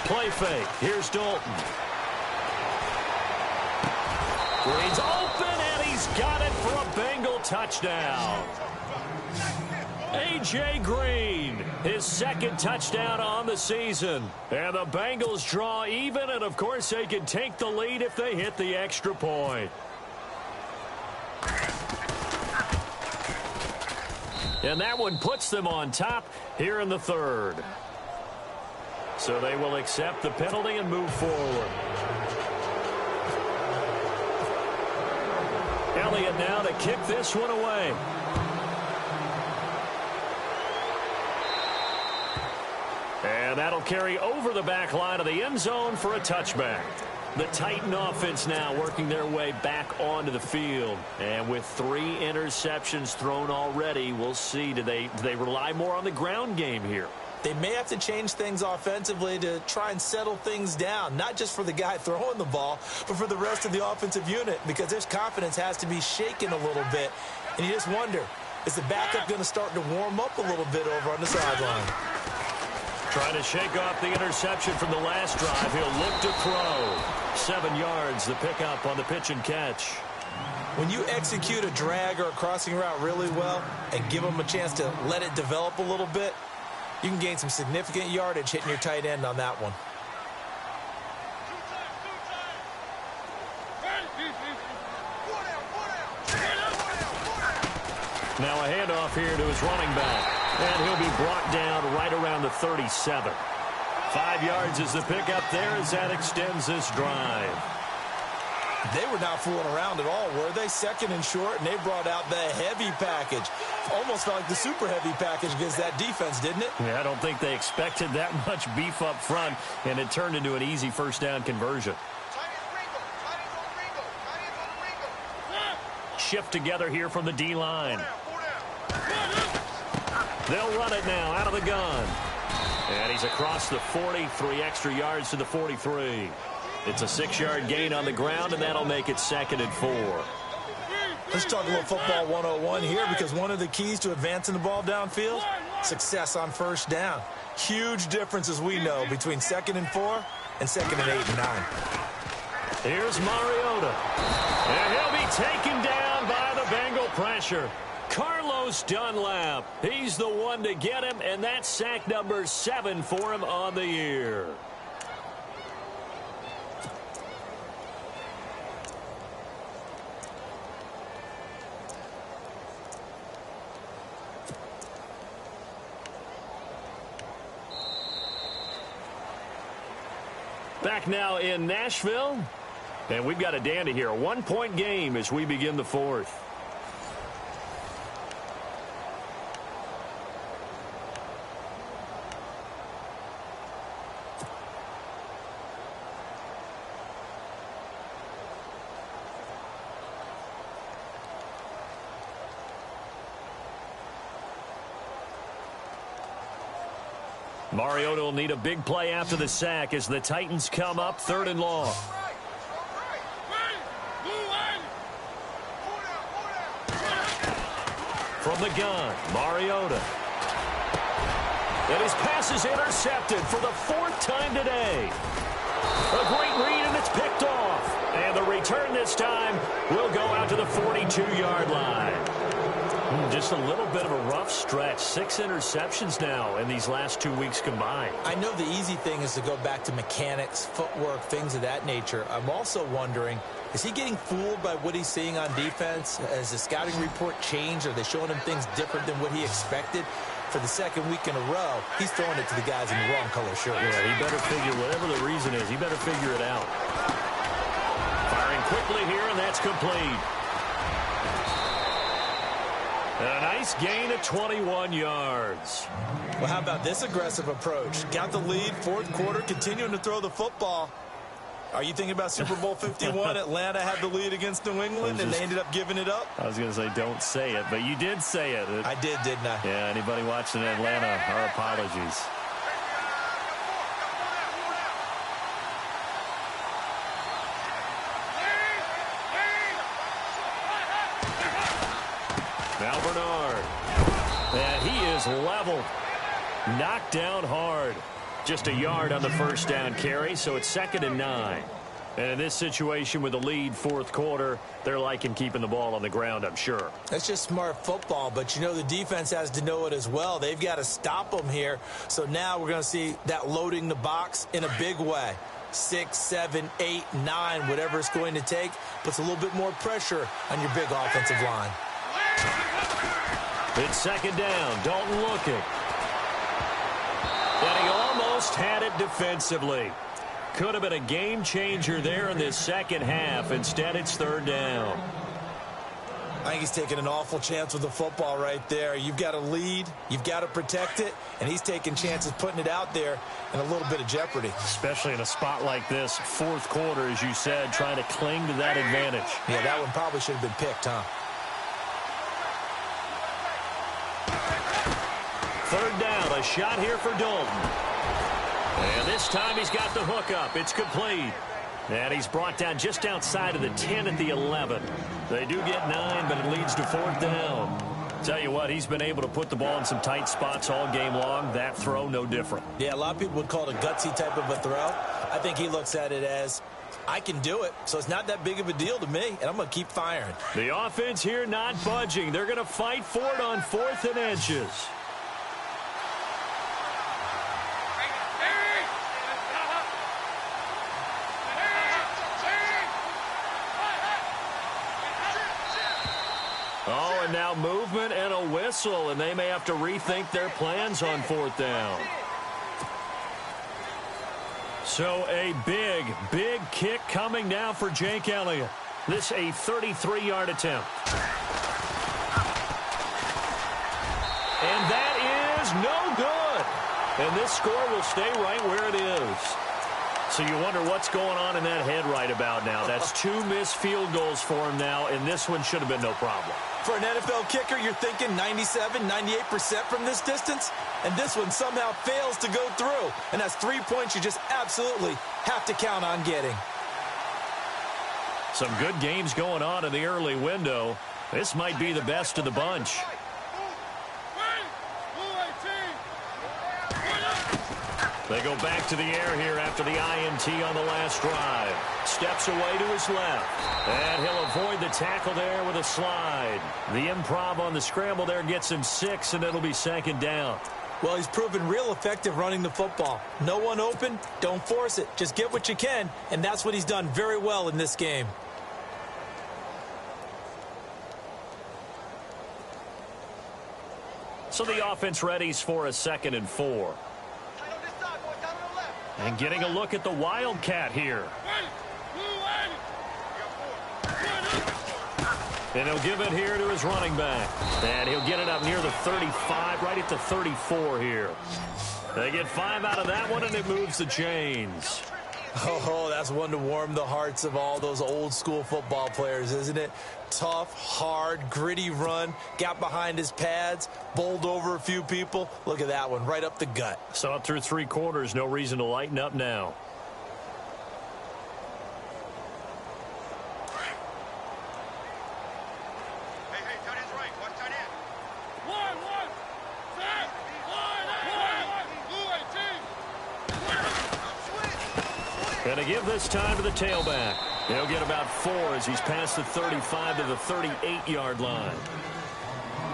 Play fake. Here's Dalton. Green's open, and he's got it for a Bengal touchdown. A.J. Green, his second touchdown on the season. And the Bengals draw even, and of course they can take the lead if they hit the extra point. And that one puts them on top here in the third. So they will accept the penalty and move forward. Elliott now to kick this one away. And that'll carry over the back line of the end zone for a touchback. The Titan offense now working their way back onto the field. And with 3 interceptions thrown already, we'll see. Do they rely more on the ground game here? They may have to change things offensively to try and settle things down, not just for the guy throwing the ball, but for the rest of the offensive unit, because their confidence has to be shaken a little bit. And you just wonder, is the backup going to start to warm up a little bit over on the sideline? Trying to shake off the interception from the last drive. He'll look to throw. 7 yards, the pickup on the pitch and catch. When you execute a drag or a crossing route really well and give them a chance to let it develop a little bit, you can gain some significant yardage hitting your tight end on that one. Now a handoff here to his running back. And he'll be brought down right around the 37. 5 yards is the pickup there as that extends this drive. They were not fooling around at all, were they? Second and short, and they brought out the heavy package. Almost felt like the super heavy package against that defense, didn't it? Yeah, I don't think they expected that much beef up front, and it turned into an easy first down conversion. Shift together here from the D-line. They'll run it now out of the gun. And he's across the 40, 3 extra yards to the 43. It's a 6-yard gain on the ground, and that'll make it 2nd and 4. Let's talk a little football 101 here, because one of the keys to advancing the ball downfield, success on first down. Huge difference, as we know, between 2nd and 4 and 2nd and 8 and 9. Here's Mariota. And he'll be taken down by the Bengal pressure. Carlos Dunlap, he's the one to get him, and that's sack number 7 for him on the year. Back now in Nashville, and we've got a dandy here. A 1-point game as we begin the 4th. Mariota will need a big play after the sack as the Titans come up 3rd and long. From the gun, Mariota. And his pass is intercepted for the 4th time today. A great read, and it's picked off. And the return this time will go out to the 42-yard line. Just a little bit of a rough stretch. 6 interceptions now in these last 2 weeks combined. I know the easy thing is to go back to mechanics, footwork, things of that nature. I'm also wondering, is he getting fooled by what he's seeing on defense? Has the scouting report changed? Are they showing him things different than what he expected? For the 2nd week in a row, he's throwing it to the guys in the wrong color shirts. Yeah, he better figure, whatever the reason is, he better figure it out. Firing quickly here, and that's complete. A nice gain of 21 yards. Well, how about this aggressive approach? Got the lead, 4th quarter, continuing to throw the football. Are you thinking about Super Bowl 51? Atlanta had the lead against New England, and they ended up giving it up? I was going to say, don't say it, but you did say it. I did, didn't I? Yeah, anybody watching Atlanta, our apologies. Now Bernard. And he is leveled. Knocked down hard. Just a yard on the first down carry, so it's 2nd and 9. And in this situation with the lead fourth quarter, they're liking keeping the ball on the ground, I'm sure. That's just smart football, but you know the defense has to know it as well. They've got to stop them here. So now we're going to see that loading the box in a big way. 6, 7, 8, 9, whatever it's going to take, puts a little bit more pressure on your big offensive line. It's 2nd down. Dalton looking. And he almost had it defensively. Could have been a game changer there in this second half. Instead, it's 3rd down. I think he's taking an awful chance with the football right there. You've got to lead, you've got to protect it, and he's taking chances putting it out there in a little bit of jeopardy. Especially in a spot like this, fourth quarter, as you said, trying to cling to that advantage. Yeah, that one probably should have been picked, huh? 3rd down, a shot here for Dalton. And this time he's got the hook up. It's complete. And he's brought down just outside of the 10 at the 11. They do get 9, but it leads to 4th down. Tell you what, he's been able to put the ball in some tight spots all game long. That throw, no different. Yeah, a lot of people would call it a gutsy type of a throw. I think he looks at it as, I can do it, so it's not that big of a deal to me, and I'm going to keep firing. The offense here not budging. They're going to fight for it on 4th and inches. Oh, and now movement and a whistle, and they may have to rethink their plans on 4th down. So a big, big kick coming now for Jake Elliott. This a 33-yard attempt. And that is no good. And this score will stay right where it is. So you wonder what's going on in that head right about now. That's 2 missed field goals for him now, and this one should have been no problem. For an NFL kicker, you're thinking 97, 98% from this distance, and this one somehow fails to go through. And that's 3 points you just absolutely have to count on getting. Some good games going on in the early window. This might be the best of the bunch. They go back to the air here after the INT on the last drive. Steps away to his left. And he'll avoid the tackle there with a slide. The improv on the scramble there gets him 6, and it'll be 2nd down. Well, he's proven real effective running the football. No one open, don't force it. Just get what you can, and that's what he's done very well in this game. So the offense readies for a 2nd and 4. And getting a look at the Wildcat here. And he'll give it here to his running back. And he'll get it up near the 35, right at the 34 here. They get 5 out of that one, and it moves the chains. Oh, that's one to warm the hearts of all those old school football players, isn't it? Tough, hard, gritty run, got behind his pads, bowled over a few people. Look at that one, right up the gut. So up through 3 quarters, no reason to lighten up now. Hey, tight end's right. Watch tight end. And to give this time to the tailback. He'll get about 4 as he's past the 35 to the 38-yard line.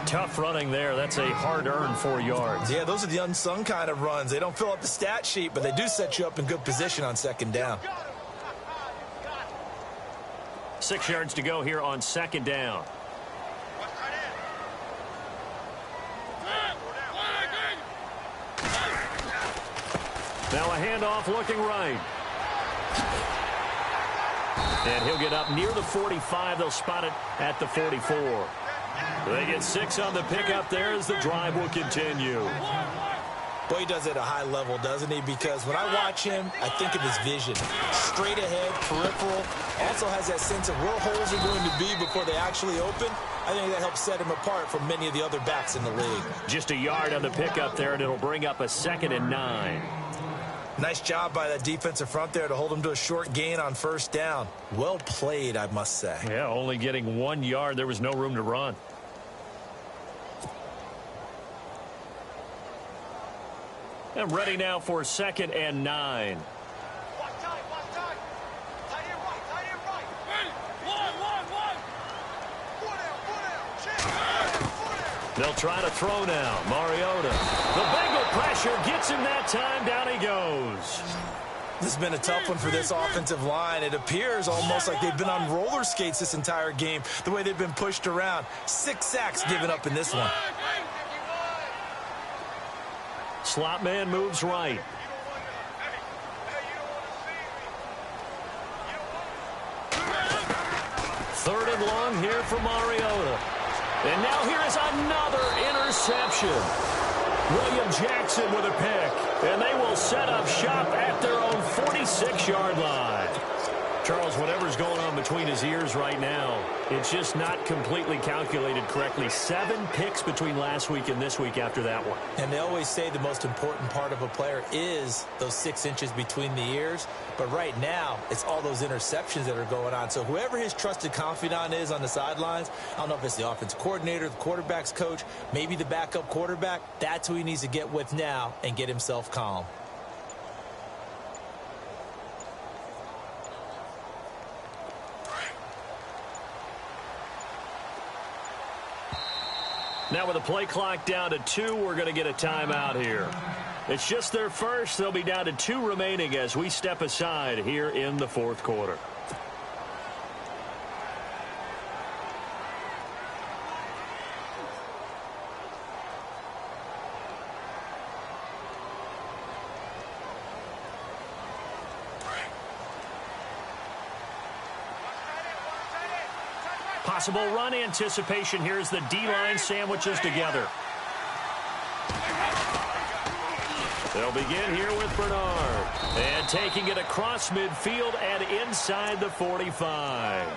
Tough running there. That's a hard-earned 4 yards. Yeah, those are the unsung kind of runs. They don't fill up the stat sheet, but they do set you up in good position on 2nd down. 6 yards to go here on 2nd down. Watch tight end. Now a handoff looking right. And he'll get up near the 45. They'll spot it at the 44. They get 6 on the pickup there as the drive will continue. Boy, he does it at a high level, doesn't he? Because when I watch him, I think of his vision. Straight ahead, peripheral. Also has that sense of where holes are going to be before they actually open. I think that helps set him apart from many of the other backs in the league. Just a yard on the pickup there, and it'll bring up a 2nd and 9. Nice job by that defensive front there to hold him to a short gain on 1st down. Well played, I must say. Yeah, only getting 1 yard. There was no room to run. And ready now for 2nd and 9. They'll try to throw now. Mariota. The Bengal pressure gets him that time. Down he goes. This has been a tough one for this offensive line. It appears almost like they've been on roller skates this entire game, the way they've been pushed around. 6 sacks given up in this one. Slot man moves right. Third and long here for Mariota. And now here is another interception. William Jackson with a pick. And they will set up shop at their own 46-yard line. Charles, whatever's going on between his ears right now, it's just not completely calculated correctly. 7 picks between last week and this week after that one. And they always say the most important part of a player is those 6 inches between the ears. But right now, it's all those interceptions that are going on. So whoever his trusted confidant is on the sidelines, I don't know if it's the offensive coordinator, the quarterback's coach, maybe the backup quarterback, that's who he needs to get with now and get himself calm. Now with the play clock down to 2, we're going to get a timeout here. It's just their first. They'll be down to 2 remaining as we step aside here in the 4th quarter. Possible run anticipation. Here's the D-line sandwiches together. They'll begin here with Bernard. And taking it across midfield and inside the 45.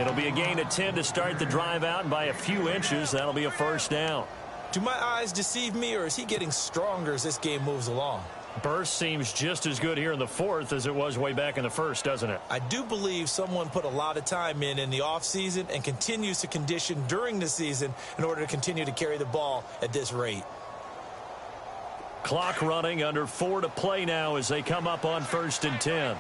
It'll be a gain of 10 to start the drive out, and by a few inches, that'll be a first down. Do my eyes deceive me, or is he getting stronger as this game moves along? Burst seems just as good here in the 4th as it was way back in the 1st, doesn't it? I do believe someone put a lot of time in the offseason and continues to condition during the season in order to continue to carry the ball at this rate. Clock running, under 4 to play now as they come up on 1st and 10.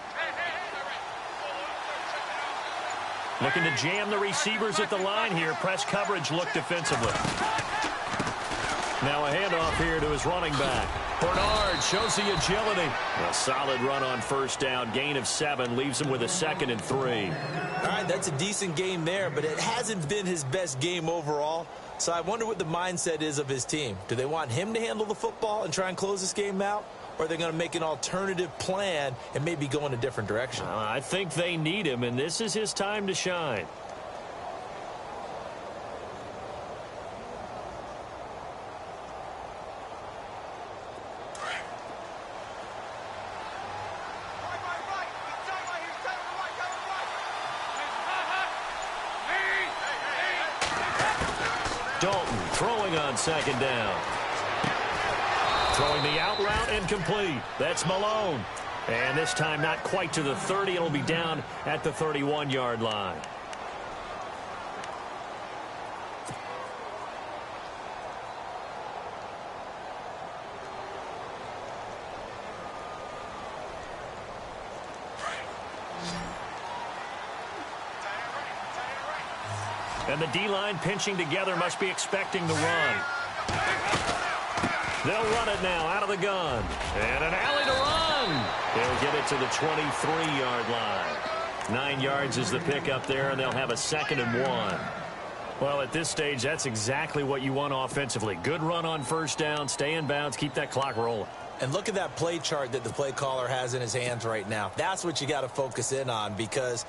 Looking to jam the receivers at the line here. Press coverage look defensively. Now a handoff here to his running back. Bernard shows the agility. A solid run on first down. Gain of 7 leaves him with a 2nd and 3. All right, that's a decent game there, but it hasn't been his best game overall. So I wonder what the mindset is of his team. Do they want him to handle the football and try and close this game out? Or are they going to make an alternative plan and maybe go in a different direction? I think they need him, and this is his time to shine. Dalton throwing on 2nd down. Throwing the out route and complete. That's Malone. And this time not quite to the 30. It'll be down at the 31-yard line. And the D-line pinching together, must be expecting the run. They'll run it now out of the gun. And an alley to run. They'll get it to the 23-yard line. 9 yards is the pickup there, and they'll have a 2nd and 1. Well, at this stage, that's exactly what you want offensively. Good run on first down, stay in bounds, keep that clock rolling. And look at that play chart that the play caller has in his hands right now. That's what you got to focus in on, because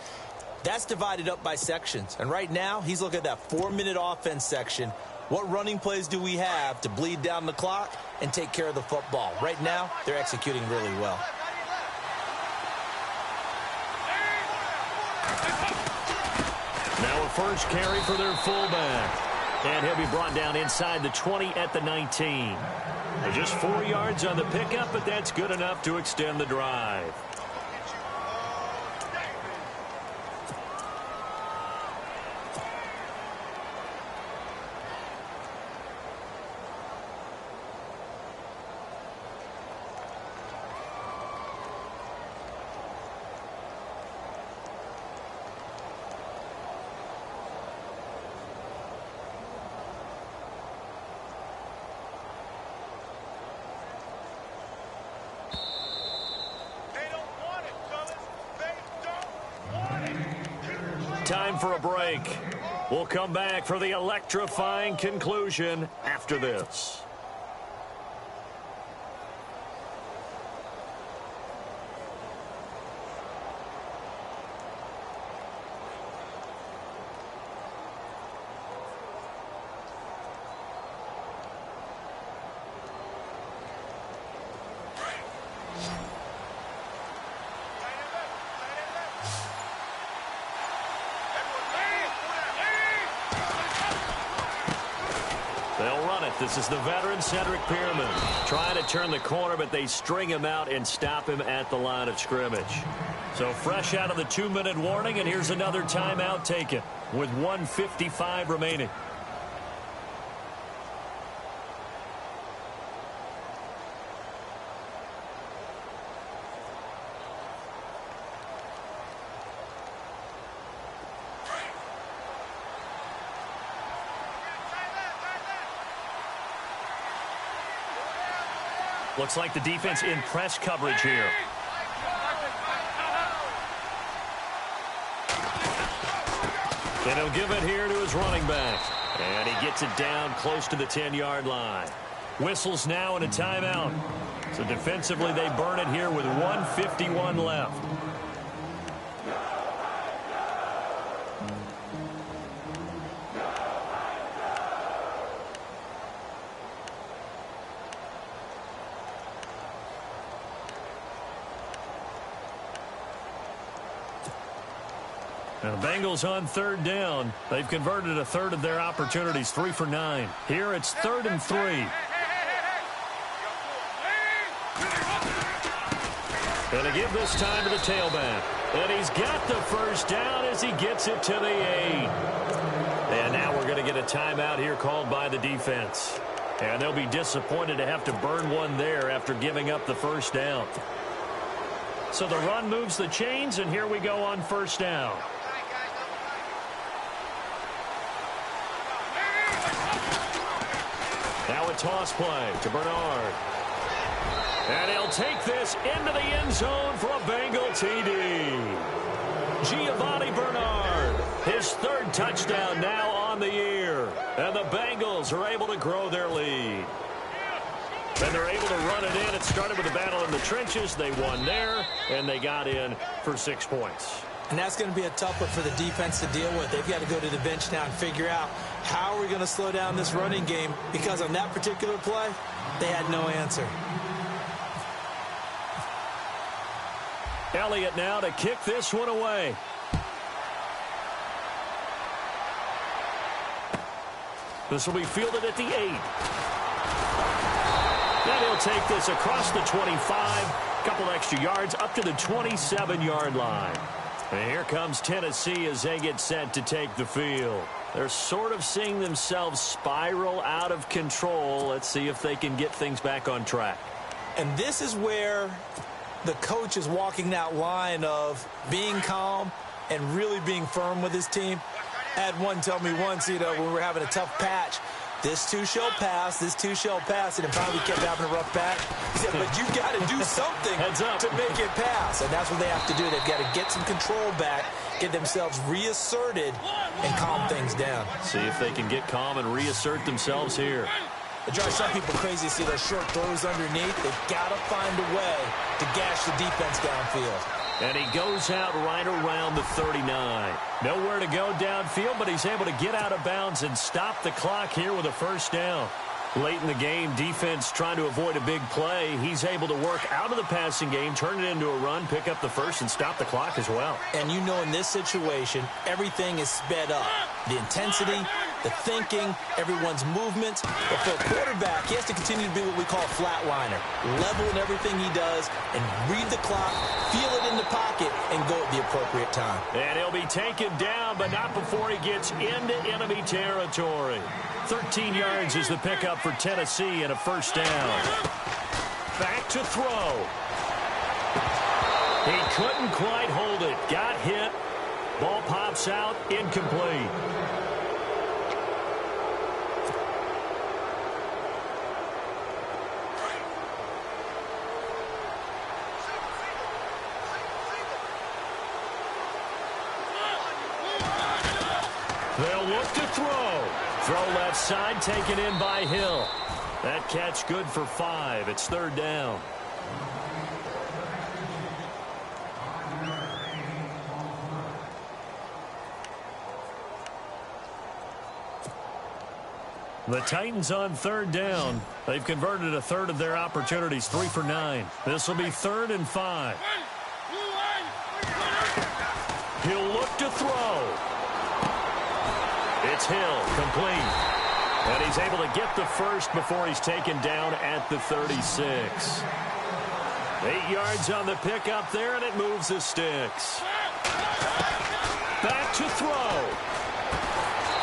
that's divided up by sections. And right now, he's looking at that 4-minute offense section. What running plays do we have to bleed down the clock and take care of the football? Right now, they're executing really well. Now a first carry for their fullback. And he'll be brought down inside the 20 at the 19. Just 4 yards on the pickup, but that's good enough to extend the drive. time for a break. We'll come back for the electrifying conclusion after this. This is the veteran-centric pyramid. Trying to turn the corner, but they string him out and stop him at the line of scrimmage. So fresh out of the 2-minute warning, and here's another timeout taken with 1:55 remaining. Looks like the defense in press coverage here. And he'll give it here to his running back. And he gets it down close to the 10-yard line. Whistles now and a timeout. So defensively they burn it here with 1:51 left. Now the Bengals on third down. They've converted a third of their opportunities, 3 for 9. Here it's 3rd and 3. And to give this time to the tailback. And he's got the first down as he gets it to the 8. And now we're going to get a timeout here called by the defense. And they'll be disappointed to have to burn one there after giving up the first down. So the run moves the chains, and here we go on first down. Now a toss play to Bernard. And he'll take this into the end zone for a Bengal TD. Giovanni Bernard, his 3rd touchdown now on the year. And the Bengals are able to grow their lead. And they're able to run it in. It started with a battle in the trenches. They won there, and they got in for 6 points. And that's going to be a tough one for the defense to deal with. They've got to go to the bench now and figure out how are we going to slow down this running game, because on that particular play, they had no answer. Elliott now to kick this one away. This will be fielded at the 8. And he'll take this across the 25, couple extra yards up to the 27-yard line. And here comes Tennessee as they get set to take the field. They're sort of seeing themselves spiral out of control. Let's see if they can get things back on track. And this is where the coach is walking that line of being calm and really being firm with his team. I had one tell me once, when we were having a tough patch, this too shall pass, this too shall pass, and it finally kept having a rough patch. He said, but you got to do something to make it pass, and that's what they have to do. They've got to get some control back, get themselves reasserted, and calm things down. See if they can get calm and reassert themselves here. It drives some people crazy to see those short throws underneath. They've got to find a way to gash the defense downfield. And he goes out right around the 39. Nowhere to go downfield, but he's able to get out of bounds and stop the clock here with a first down. Late in the game, defense trying to avoid a big play. He's able to work out of the passing game, turn it into a run, pick up the first, and stop the clock as well. And you know in this situation, everything is sped up. The intensity, the thinking, everyone's movements. But for a quarterback, he has to continue to be what we call a flatliner. Level in everything he does and read the clock, feel it in the pocket, and go at the appropriate time. And he'll be taken down, but not before he gets into enemy territory. 13 yards is the pickup for Tennessee and a first down. Back to throw. He couldn't quite hold it. Got hit. Ball pops out. Incomplete. left side taken in by Hill. That catch good for 5. It's third down. The Titans on third down. They've converted a third of their opportunities, 3 for 9. This will be 3rd and 5. He'll look to throw. It's Hill, complete. And he's able to get the first before he's taken down at the 36. 8 yards on the pickup there, and it moves the sticks. Back to throw.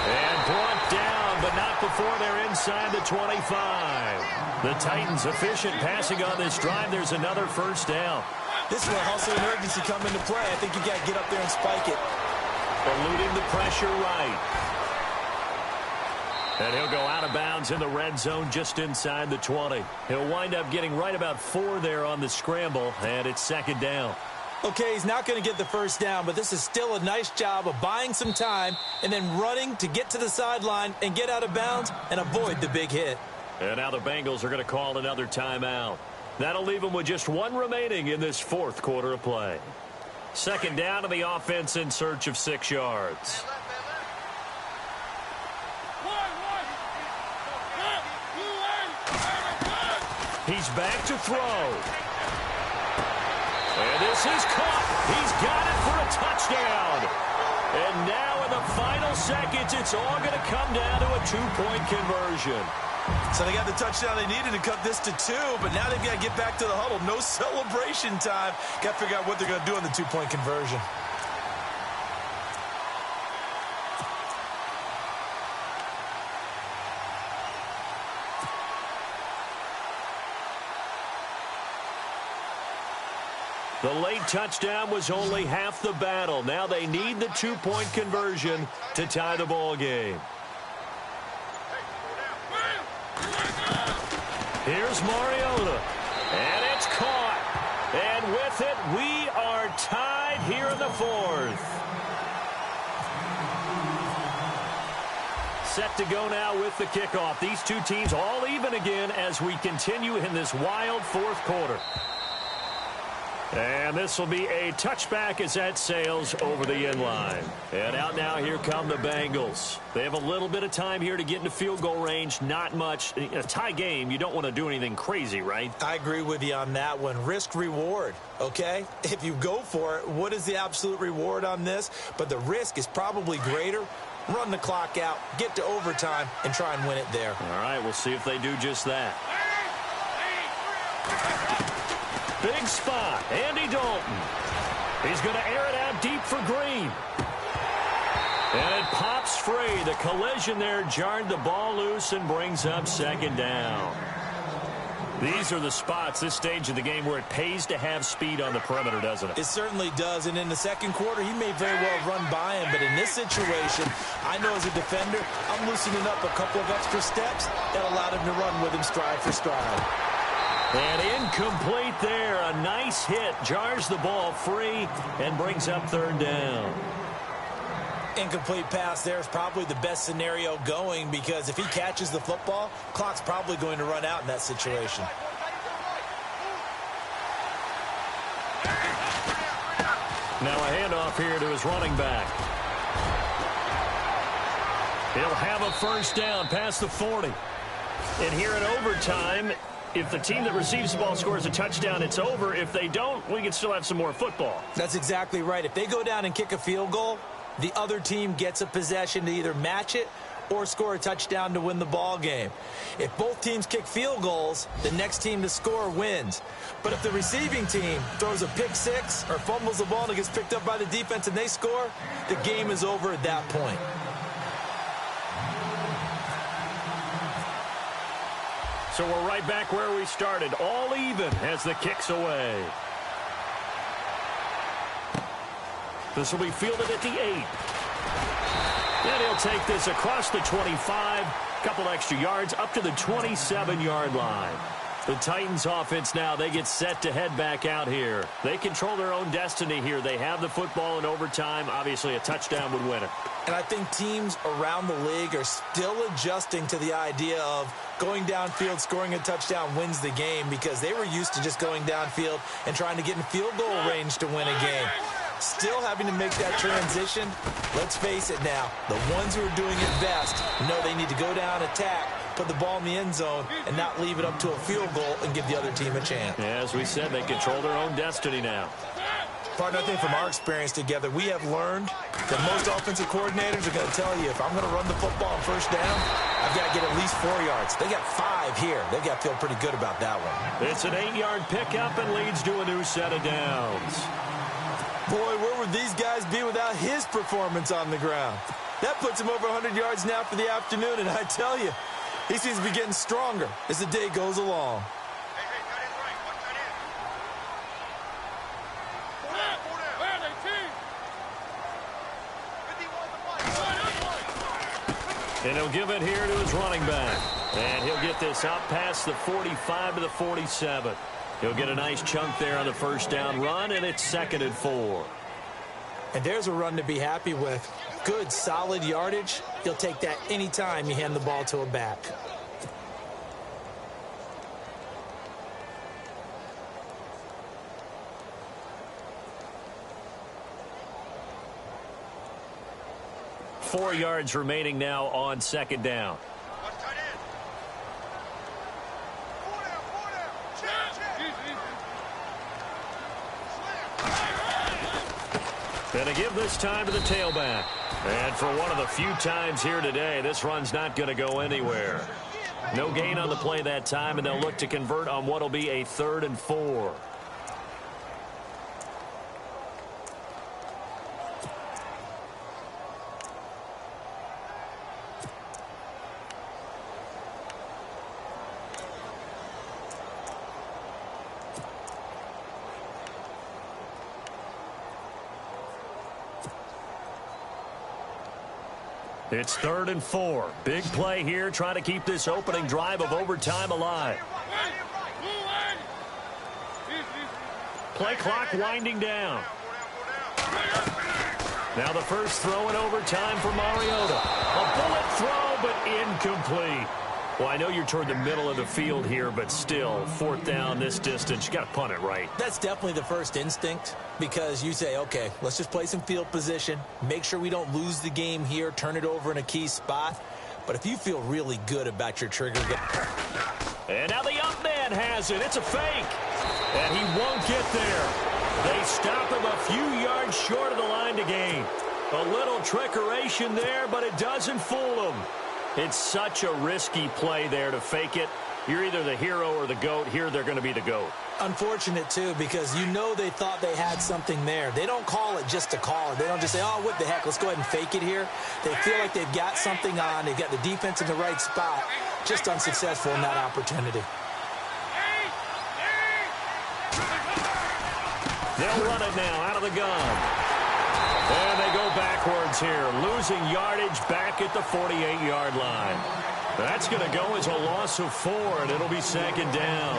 And brought down, but not before they're inside the 25. The Titans efficient passing on this drive. There's another first down. This is where hustle and urgency come into play. I think you got to get up there and spike it. Eluding the pressure right. And he'll go out of bounds in the red zone just inside the 20. He'll wind up getting right about 4 there on the scramble, and it's second down. Okay, he's not going to get the first down, but this is still a nice job of buying some time and then running to get to the sideline and get out of bounds and avoid the big hit. And now the Bengals are going to call another timeout. That'll leave them with just 1 remaining in this 4th quarter of play. Second down to the offense in search of 6 yards. He's back to throw. And this is caught. He's got it for a touchdown. And now in the final seconds, it's all going to come down to a 2-point conversion. So they got the touchdown they needed to cut this to 2, but now they've got to get back to the huddle. No celebration time. Got to figure out what they're going to do on the 2-point conversion. The late touchdown was only half the battle. Now they need the 2-point conversion to tie the ball game. Here's Mariota. And it's caught. And with it, we are tied here in the 4th. Set to go now with the kickoff. These two teams all even again as we continue in this wild 4th quarter. And this will be a touchback as that sails over the end line. And out now, here come the Bengals. They have a little bit of time here to get into field goal range. Not much. In a tie game, you don't want to do anything crazy, right? I agree with you on that one. Risk reward, okay? If you go for it, what is the absolute reward on this? But the risk is probably greater. Run the clock out, get to overtime, and try and win it there. All right, we'll see if they do just that. Big spot, Andy Dalton. He's going to air it out deep for Green. And it pops free. The collision there jarred the ball loose and brings up second down. These are the spots, this stage of the game, where it pays to have speed on the perimeter, doesn't it? It certainly does. And in the second quarter, he may very well run by him. But in this situation, I know as a defender, I'm loosening up a couple of extra steps that allowed him to run with him stride for stride. And incomplete there. A nice hit. Jars the ball free and brings up third down. Incomplete pass there is probably the best scenario going, because if he catches the football, clock's probably going to run out in that situation. Now a handoff here to his running back. He'll have a first down past the 40. And here in overtime, if the team that receives the ball scores a touchdown, it's over. If they don't, we can still have some more football. That's exactly right. If they go down and kick a field goal, the other team gets a possession to either match it or score a touchdown to win the ball game. If both teams kick field goals, the next team to score wins. But if the receiving team throws a pick six or fumbles the ball and it gets picked up by the defense and they score, the game is over at that point. So we're right back where we started, all even as the kick's away. This will be fielded at the 8. And he'll take this across the 25, couple extra yards, up to the 27-yard line. The Titans offense now, they get set to head back out here. They control their own destiny here. They have the football in overtime. Obviously, a touchdown would win it. And I think teams around the league are still adjusting to the idea of going downfield, scoring a touchdown wins the game, because they were used to just going downfield and trying to get in field goal range to win a game. Still having to make that transition. Let's face it now, the ones who are doing it best know they need to go down, attack, put the ball in the end zone, and not leave it up to a field goal and give the other team a chance. Yeah, as we said, they control their own destiny now. Partner, I think from our experience together, we have learned that most offensive coordinators are going to tell you, if I'm going to run the football on first down, I've got to get at least 4 yards. They got 5 here. They've got to feel pretty good about that one. It's an 8-yard pickup and leads to a new set of downs. Boy, where would these guys be without his performance on the ground? That puts him over 100 yards now for the afternoon, and I tell you, he seems to be getting stronger as the day goes along. Hey, tight end's right. Watch tight end. And he'll give it here to his running back. And he'll get this up past the 45 to the 47. He'll get a nice chunk there on the first down run, and it's 2nd and 4. And there's a run to be happy with. Good, solid yardage. You'll take that anytime you hand the ball to a back. Four yards remaining now on 2nd down. Watch tight end. 4 down. Check. Gonna give this time to the tailback. And for one of the few times here today, this run's not going to go anywhere. No gain on the play that time, and they'll look to convert on what will be a 3rd and 4. It's 3rd and 4. Big play here, trying to keep this opening drive of overtime alive. Play clock winding down. Now the first throw in overtime for Mariota. A bullet throw, but incomplete. Well, I know you're toward the middle of the field here, but still, 4th down this distance, you got to punt it right. That's definitely the first instinct, because you say, okay, let's just play some field position, make sure we don't lose the game here, turn it over in a key spot. But if you feel really good about your trigger. And now the up man has it. It's a fake. And he won't get there. They stop him a few yards short of the line to gain. A little trickeration there, but it doesn't fool him. It's such a risky play there to fake it. You're either the hero or the GOAT. Here they're going to be the GOAT. Unfortunate, too, because you know they thought they had something there. They don't call it just to call it. They don't just say, oh, what the heck, let's go ahead and fake it here. They feel like they've got something on. They've got the defense in the right spot. Just unsuccessful in that opportunity. They'll run it now out of the gun. And they go backwards here, losing yardage back at the 48-yard line. That's going to go as a loss of 4, and it'll be 2nd down.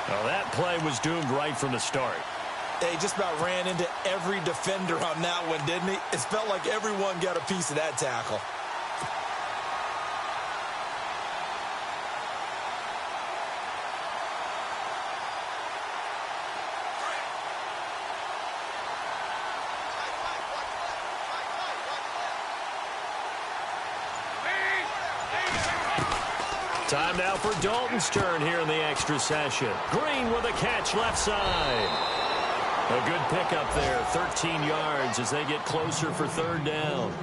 Well, that play was doomed right from the start. They just about ran into every defender on that one, didn't he? It felt like everyone got a piece of that tackle. Time now for Dalton's turn here in the extra session. Green with a catch left side. A good pickup there, 13 yards as they get closer for 3rd down.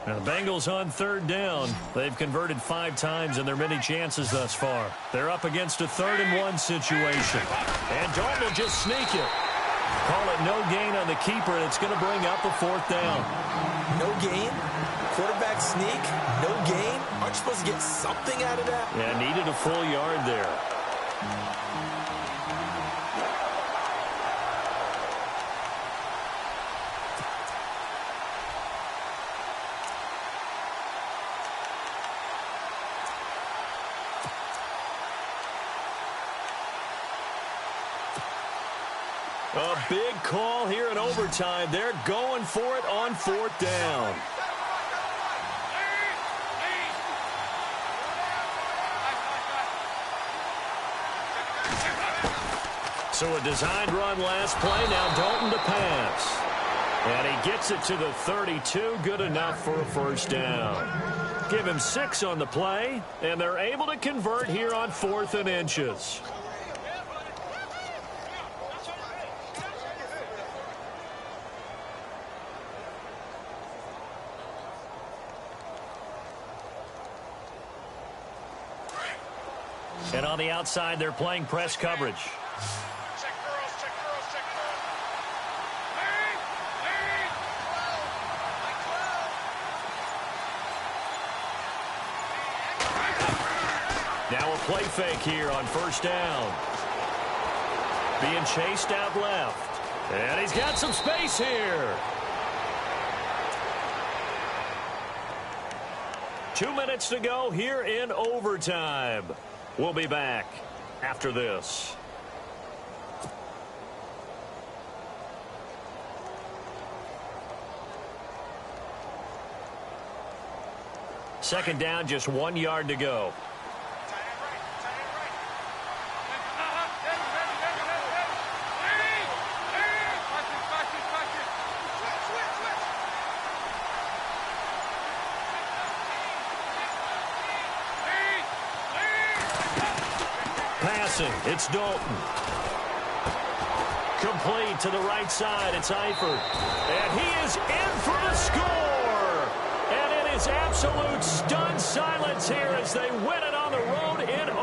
Now the Bengals on 3rd down. They've converted 5 times in their many chances thus far. They're up against a 3rd and 1 situation. And Dalton will just sneak it. Call it no gain on the keeper, and it's going to bring up a 4th down. No gain? Quarterback sneak? No gain? Aren't you supposed to get something out of that? Yeah, needed a full yard there. A big call here in overtime. They're going for it on 4th down. So a designed run last play. Now Dalton to pass. And he gets it to the 32. Good enough for a 1st down. Give him 6 on the play. And they're able to convert here on 4th and inches. And on the outside, they're playing press coverage. Check girls, check girls, check girls. Now a play fake here on 1st down. Being chased out left. And he's got some space here. 2 minutes to go here in overtime. We'll be back after this. Second down, just 1 yard to go. Passing, it's Dalton. Complete to the right side, it's Eifert. And he is in for the score! And it is absolute stunned silence here as they win it on the road in